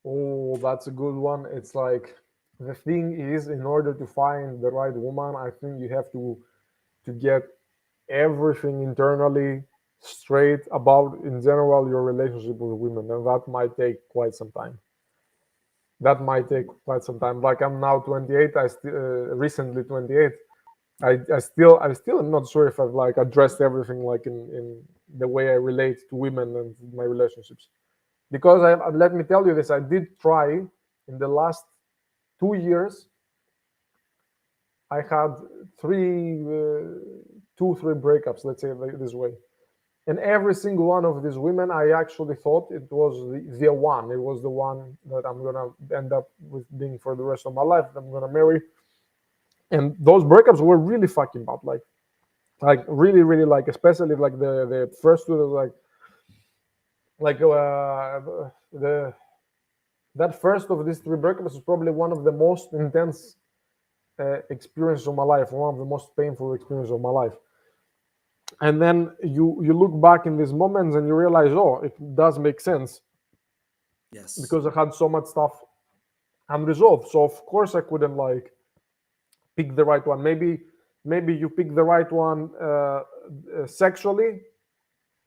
Oh, that's a good one. It's like, the thing is, in order to find the right woman, I think you have to get everything internally straight about, in general, your relationship with women, and that might take quite some time. Like, I'm now 28. I still recently 28. I still am not sure if I've like addressed everything like in the way I relate to women and my relationships. Because let me tell you this, I did try in the last 2 years. I had three breakups, let's say it this way. And every single one of these women, I actually thought it was the one. It was the one that I'm going to end up with being for the rest of my life, that I'm going to marry. And those breakups were really fucking bad. Like really, really, like, especially like the first two, that first of these three breakups is probably one of the most intense experiences of my life, one of the most painful experiences of my life. And then you look back in these moments and you realize, oh, it does make sense. Yes. Because I had so much stuff unresolved. So of course I couldn't like pick the right one. Maybe you pick the right one sexually,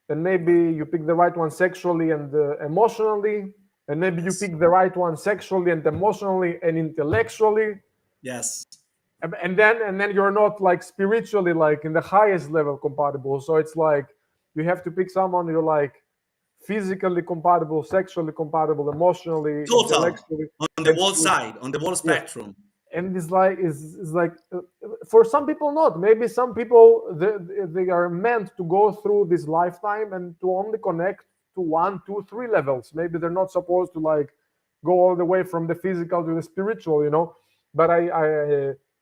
and maybe you pick the right one sexually and emotionally, and maybe you pick the right one sexually and emotionally and intellectually. Yes. And then you're not like spiritually like in the highest level compatible. So it's like you have to pick someone you're like physically compatible, sexually compatible, emotionally, intellectually, on the whole side, on the whole spectrum. And it's like for some people not. Maybe some people they are meant to go through this lifetime and to only connect to 1, 2, 3 levels. Maybe they're not supposed to like go all the way from the physical to the spiritual, you know. But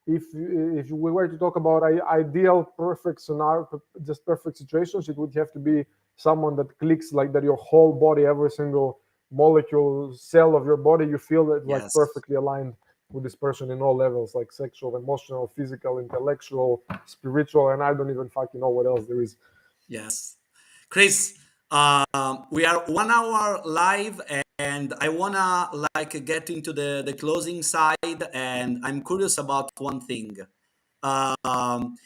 if we were to talk about ideal perfect scenario, just perfect situations, it would have to be someone that clicks, like that your whole body, every single molecule, cell of your body, you feel that like perfectly aligned with this person in all levels, like sexual, emotional, physical, intellectual, spiritual, and I don't even fucking know what else there is. Yes. Chris, we are 1 hour live, and I wanna like get into the closing side, and I'm curious about one thing. Um,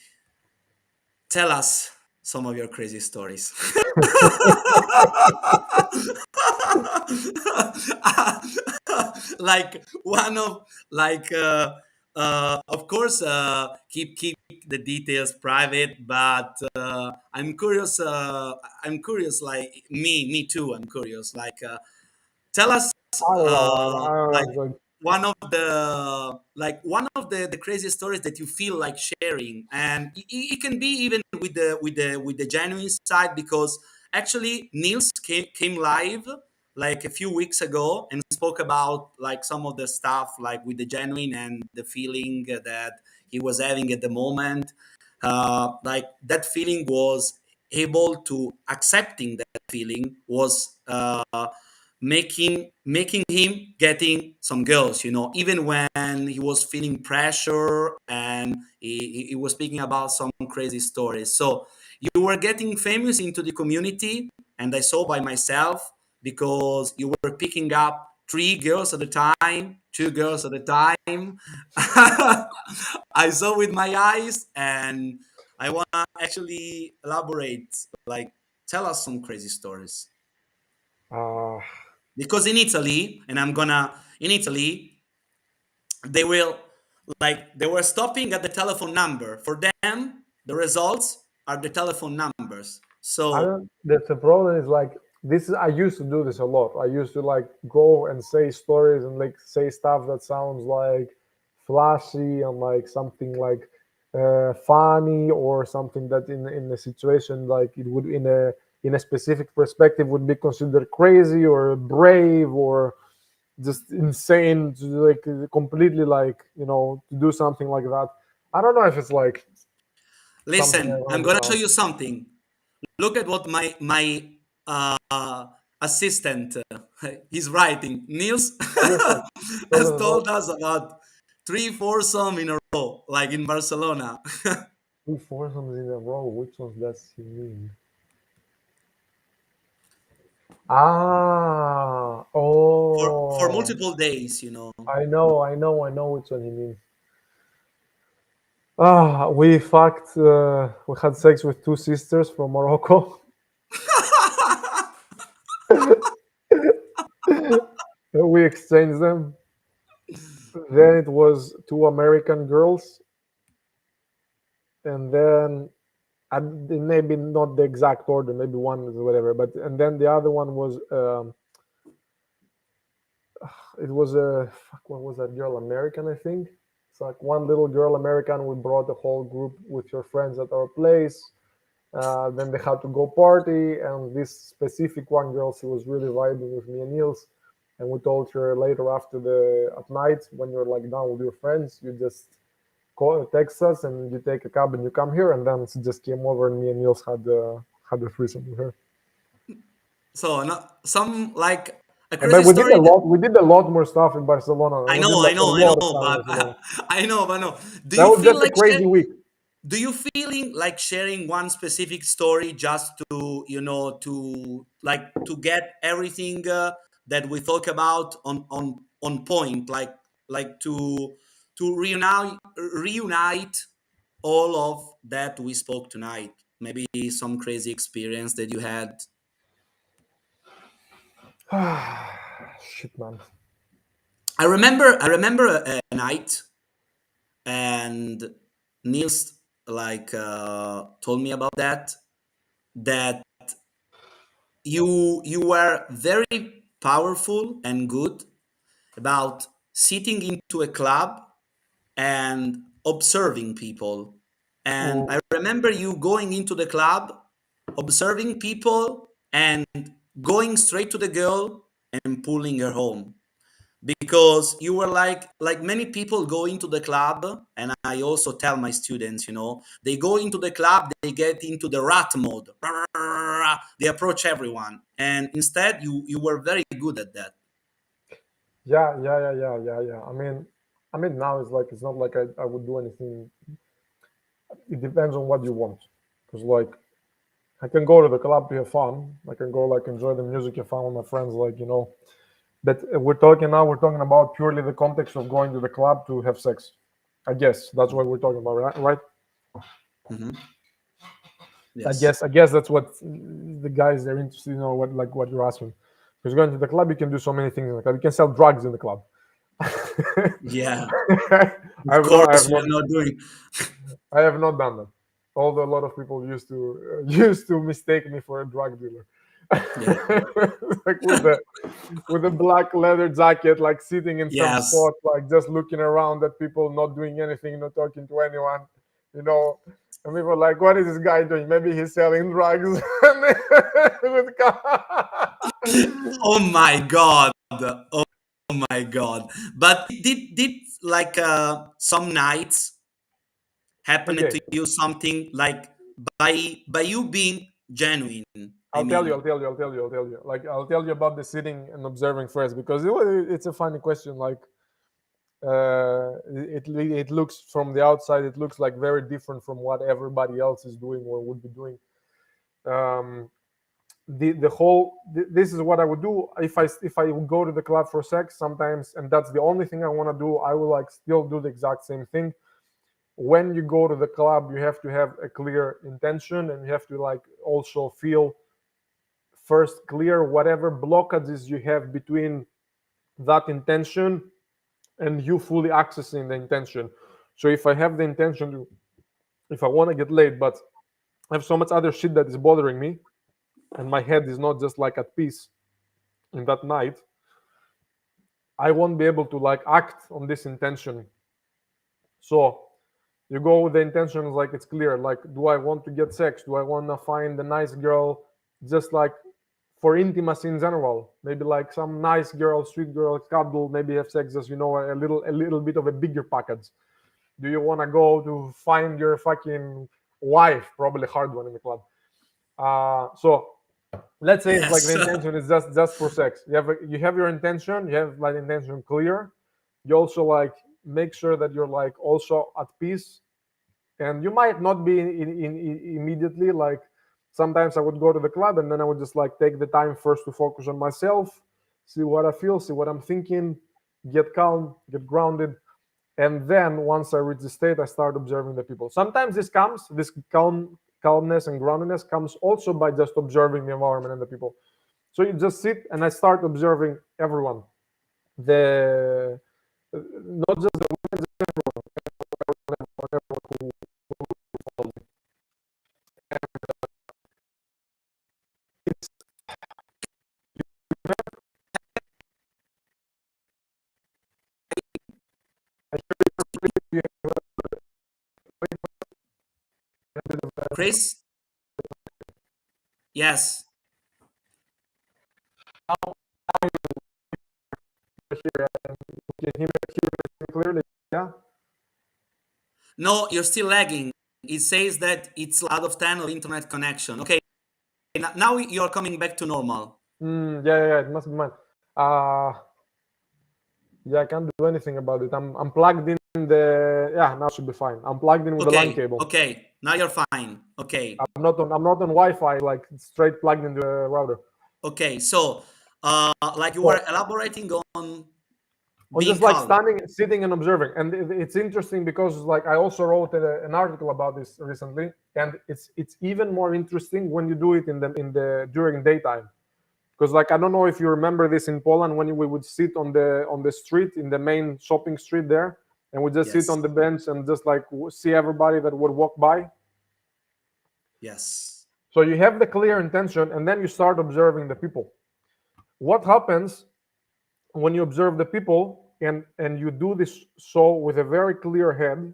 Tell us some of your crazy stories. Like one of like of course keep the details private, but I'm curious, like me too, I'm curious, like tell us I don't know. like Like, one of the craziest stories that you feel like sharing, and it can be even with the genuine side, because actually Niels came live like a few weeks ago and spoke about like some of the stuff like with the genuine and the feeling that he was having at the moment. Like that feeling was able to accepting that feeling was making him getting some girls, even when he was feeling pressure, and he was speaking about some crazy stories. So you were getting famous into the community, and I saw by myself, because you were picking up 3 girls at a time, 2 girls at a time. I saw with my eyes, and I want to actually elaborate, like tell us some crazy stories. uh, Because in Italy, and in Italy, they will, like, they were stopping at the telephone number. For them, the results are the telephone numbers. I So don't. That's the problem. Is like this. I used to do this a lot. I used to like go and say stories and like say stuff that sounds like flashy and like something like funny, or something that in a situation like it would in a specific perspective would be considered crazy or brave or just insane to like completely like to do something like that. I don't know if it's like something I listen, want I'm to do gonna show now. you something. Look at what my assistant he's writing. Niels Listen, has so told us about three foursome in a row, like in Barcelona. two foursomes in a row. Which ones does he mean? Ah, For oh, multiple days. I know which one he means. Ah, we fucked. We had sex with two sisters from Morocco. We exchanged them. Then it was two American girls, and then maybe not the exact order. Maybe one is whatever, but and then the other one was it was a fuck. What was that girl? American, I think. It's like one little girl American. We brought the whole group with your friends at our place. Then they had to go party, and this specific one girl, she was really vibing with me and Niels. And we told her later after at night when you're like down with your friends, you just call, text us, and you take a cab and you come here. And then she just came over, and me and Niels had a threesome with her. So no, some like a But crazy story. we did a lot more stuff in Barcelona. I We did know, I like a know, I lot know, of stuff in but Barcelona. I know. Do That you was feel just a like crazy week. do you feeling like sharing one specific story just to to get everything that we talk about on point, like to reunite all of that we spoke tonight? Maybe some crazy experience that you had. Shit, man. I remember a night, and Niels like told me about that you were very powerful and good about sitting into a club and observing people. And I Mm. remember you going into the club, observing people, and going straight to the girl and pulling her home, because you were like many people go into the club. And I also tell my students, they go into the club, they get into the rat mode, they approach everyone, and instead you were very good at that. Yeah. I mean, I mean, now it's like, it's not like I would do anything. It depends on what you want, because like I can go to the club to have fun. I can go like enjoy the music, have fun with my friends, like, you know. But we're talking about purely the context of going to the club to have sex. I guess that's what we're talking about, right? Mm-hmm. I Yes. guess that's what the guys are interested in, or what you're asking. Because going to the club, you can do so many things in the club. You can sell drugs in the club. Yeah. I Of have not, course, we are not doing. I have not done that. Although a lot of people used to mistake me for a drug dealer. Yeah. Like with the black leather jacket, like sitting in some Yes. spot, like just looking around at people, not doing anything, not talking to anyone, you know. And people are like, what is this guy doing? Maybe he's selling drugs. Oh my God. Oh my God. But did like some nights happen Okay, to you something like by you being genuine? I I'll tell you, mean, I'll tell you, I'll tell you, I'll tell you. Like, I'll tell you about the sitting and observing first, because it's a funny question. Like, it looks from the outside, it looks like very different from what everybody else is doing or would be doing. Um, the whole this is what I would do if I would go to the club for sex sometimes, and that's the only thing I want to do. I will like still do the exact same thing. When you go to the club, you have to have a clear intention, and you have to like also feel first clear whatever blockages you have between that intention and you fully accessing the intention. So if I have the intention to, if I want to get laid, but I have so much other shit that is bothering me, and my head is not just like at peace in that night, I won't be able to like act on this intention. So you go with the intention, like it's clear, like, do I want to get sex? Do I want to find a nice girl, just like for intimacy in general? Maybe like some nice girl, sweet girl, cuddle, maybe have sex, as you know, a little bit of a bigger package. Do you want to go to find your fucking wife? Probably hard one in the club. So let's say it's like the yes. intention is just for sex. You have your intention. You have like intention clear. You also like make sure that you're like also at peace, and you might not be immediately like. Sometimes I would go to the club and then I would just like take the time first to focus on myself, see what I feel, see what I'm thinking, get calm, get grounded, and then once I reach the state, I start observing the people. Sometimes this calmness and groundedness comes also by just observing the environment and the people. So you just sit and I start observing everyone, the not just the women, just everyone who follows me. It's Chris? Yes. here. Can you hear me clearly? Yeah. No, you're still lagging. It says that it's out of 10 of internet connection. Okay, now you're coming back to normal. Yeah. It must be mine. Uh, yeah, I can't do anything about it. I'm plugged in the. Yeah, now it should be fine. I'm plugged in with the LAN cable. Okay, now you're fine. Okay. I'm not on Wi-Fi. Like straight plugged into the router. Okay, so like you So were elaborating on on being just like calm. standing, sitting, and observing, and it's interesting because like I also wrote an article about this recently, and it's even more interesting when you do it in the during daytime. Because like I don't know if you remember this in Poland when we would sit on the street in the main shopping street there, and we just sit Yes. on the bench and just like see everybody that would walk by. Yes. So you have the clear intention, and then you start observing the people. What happens when you observe the people and you do this so with a very clear head?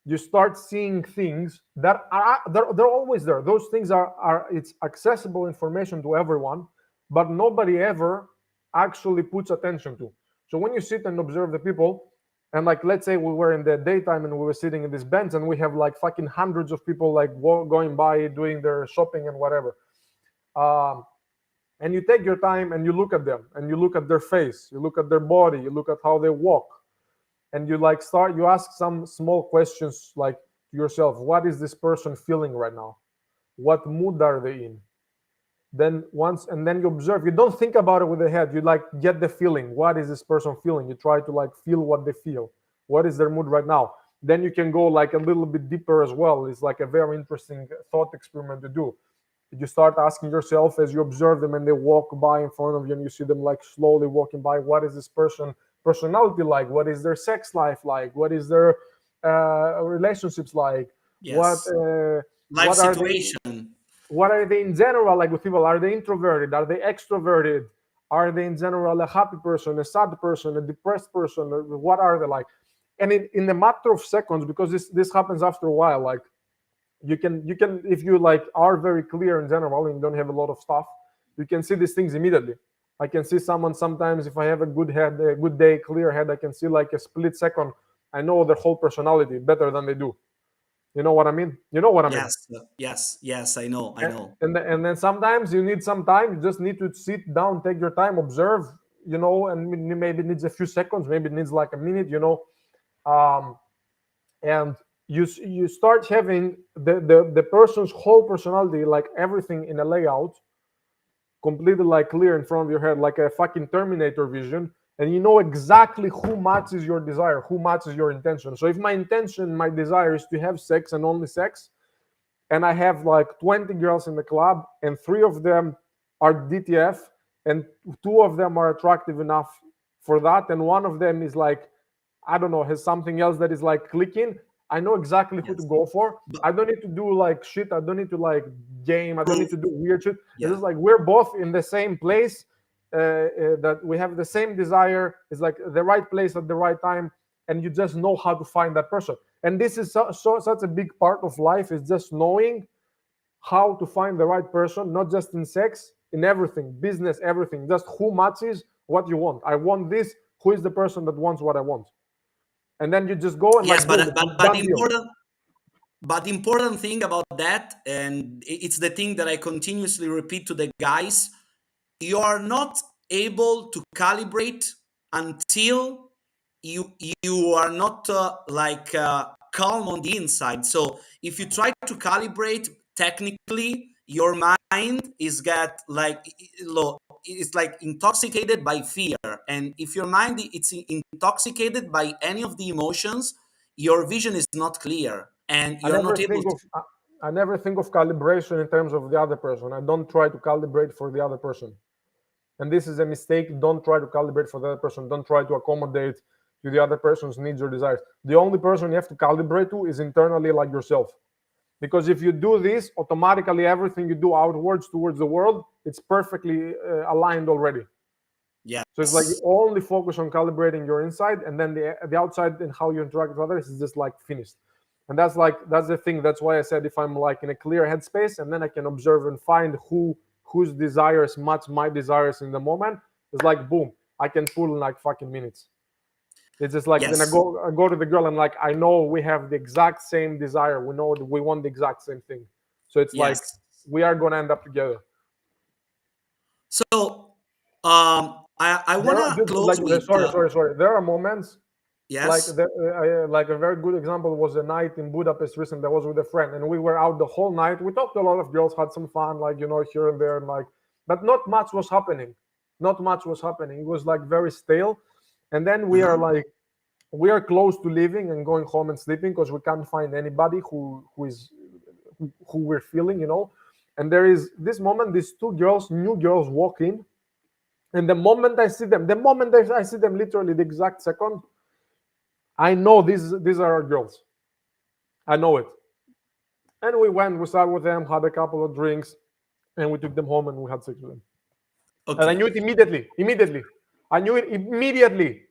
You start seeing things that are they're always there. Those things are it's accessible information to everyone, but nobody ever actually puts attention to. So when you sit and observe the people, and like let's say we were in the daytime and we were sitting in this bench and we have like fucking hundreds of people like going by doing their shopping and whatever, and you take your time and you look at them and you look at their face, you look at their body, you look at how they walk, and you like start, you ask some small questions like to yourself, what is this person feeling right now? What mood are they in? Then once, and then you observe, you don't think about it with the head, you like get the feeling, what is this person feeling? You try to like feel what they feel, what is their mood right now. Then you can go like a little bit deeper as well. It's like a very interesting thought experiment to do. You start asking yourself as you observe them and they walk by in front of you and you see them like slowly walking by, what is this person personality like? What is their sex life like? What is their relationships like? Yes. Life what situation. What are they in general like with people? Are they introverted? Are they extroverted? Are they in general a happy person, a sad person, a depressed person? What are they like? And in a matter of seconds, because this happens after a while, like you can if you like are very clear in general and you don't have a lot of stuff, you can see these things immediately. I can see someone sometimes if I have a good head, a good day, clear head, I can see like a split second. I know their whole personality better than they do. You know what I mean? You know what I mean? Yes, I know. And then sometimes you need some time. You just need to sit down, take your time, observe, you know, and maybe it needs a few seconds, maybe it needs like a minute, you know. And you start having the person's whole personality, like everything in a layout, completely like clear in front of your head, like a fucking Terminator vision, and you know exactly who matches your desire, who matches your intention. So if my intention, my desire is to have sex and only sex, and I have like 20 girls in the club, and 3 of them are DTF, and 2 of them are attractive enough for that, and 1 of them is like, I don't know, has something else that is like clicking, I know exactly who to go for. I don't need to do like shit. I don't need to like game. I don't need to do weird shit. It's just like we're both in the same place, that we have the same desire. It's like the right place at the right time, and you just know how to find that person. And this is such a big part of life, is just knowing how to find the right person, not just in sex, in everything, business, everything. Just who matches what you want. I want this. Who is the person that wants what I want? And then you just go and yes, like, but the important thing about that, and it's the thing that I continuously repeat to the guys, you are not able to calibrate until you are not calm on the inside. So if you try to calibrate technically, your mind is it's like intoxicated by fear, and if your mind it's intoxicated by any of the emotions, your vision is not clear and you're not able to. I never think of calibration in terms of the other person. I don't try to calibrate for the other person. And this is a mistake. Don't try to calibrate for the other person. Don't try to accommodate to the other person's needs or desires. The only person you have to calibrate to is internally, like yourself. Because if you do this, automatically everything you do outwards towards the world, it's perfectly aligned already. Yeah. So it's like you only focus on calibrating your inside, and then the outside and how you interact with others is just like finished. And that's the thing. That's why I said if I'm like in a clear headspace, and then I can observe and find whose desires match my desires in the moment, it's like boom, I can pull in like fucking minutes. It's just like then I go to the girl and like I know we have the exact same desire. We know that we want the exact same thing. So it's like we are gonna end up together. So I want to close with. Sorry. There are moments. Yes. Like a very good example was a night in Budapest recently. I was with a friend, and we were out the whole night. We talked to a lot of girls, had some fun, like here and there, and like, but not much was happening. Not much was happening. It was like very stale. And then we are like, we are close to leaving and going home and sleeping because we can't find anybody who we're feeling, And there is this moment, these 2 girls, new girls, walk in, and the moment I see them, literally the exact second, I know these are our girls. I know it. And we sat with them, had a couple of drinks, and we took them home and we had sex with them. Okay. And I knew it immediately. I knew it immediately.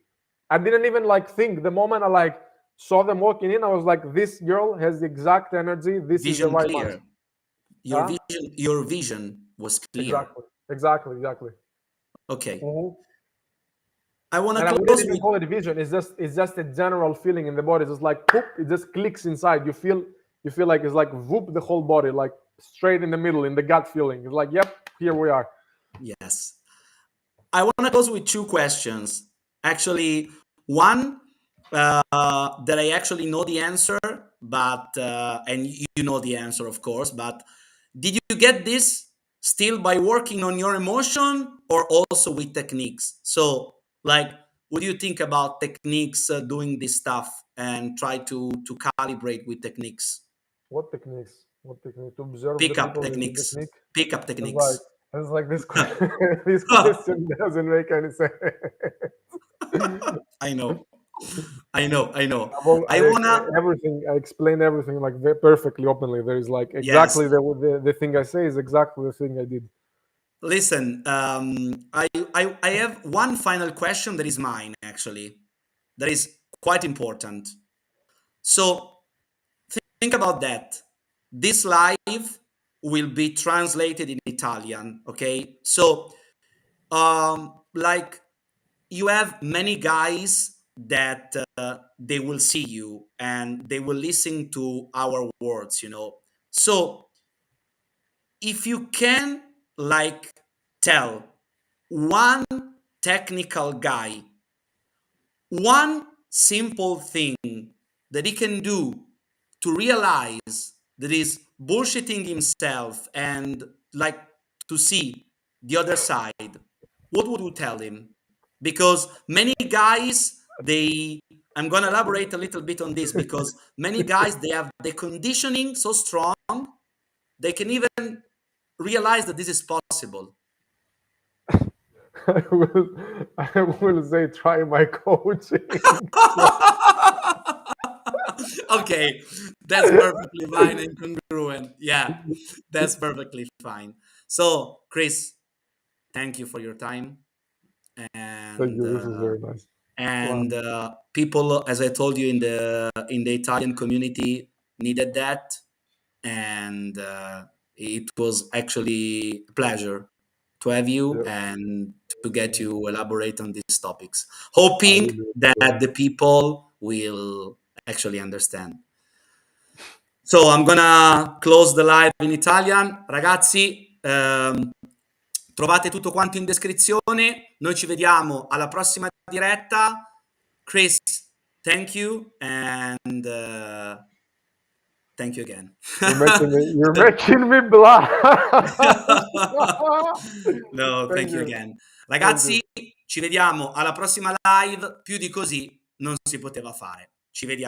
I didn't even like think. The moment I like saw them walking in, I was like, this girl has the exact energy. This is the right match. Your vision was clear. Exactly. Okay. Mm-hmm. I want to close. I wouldn't even call it a vision. It's just a general feeling in the body. It's just like poop. It just clicks inside. You feel like it's like whoop the whole body, like straight in the middle, in the gut feeling. It's like, yep, here we are. Yes. I want to close with 2 questions. Actually, one that I actually know the answer, but and you know the answer, of course. But did you get this still by working on your emotion, or also with techniques? So, like, what do you think about techniques, doing this stuff, and try to calibrate with techniques? What techniques? What technique? To observe the Pickup people using techniques. technique? Pickup I was like, techniques. this this question doesn't make any sense. I know. I know. I know. Well, I wanna. everything. I explain everything like perfectly openly. There is like Yes. exactly the thing I say is exactly the thing I did. Listen, I have one final question that is mine, actually, that is quite important. So think about that. This live will be translated in Italian, okay? So, like, you have many guys that they will see you and they will listen to our words, you know. So, if you can, like, tell one technical guy one simple thing that he can do to realize that he's bullshitting himself and, like, to see the other side, what would you tell him? Because many guys, I'm going to elaborate a little bit on this, because many guys, they have the conditioning so strong they can even realize that this is possible. I will say try my coaching. Okay, that's perfectly fine and congruent. Yeah, that's perfectly fine. So, Chris, thank you for your time. Thank And you. This is very nice. Wow. people, as I told you, in the Italian community needed that, and it was actually a pleasure to have you Yeah, and to get you elaborate on these topics, I hoping really that the people will actually understand. So I'm gonna close the live in Italian. Ragazzi, trovate tutto quanto in descrizione. Noi ci vediamo alla prossima diretta. Chris, thank you, and thank you again. you're making me blush. No, Thank thank you you. again. Thank Ragazzi, you. ci vediamo alla prossima live. Più di così non si poteva fare. Ci vediamo.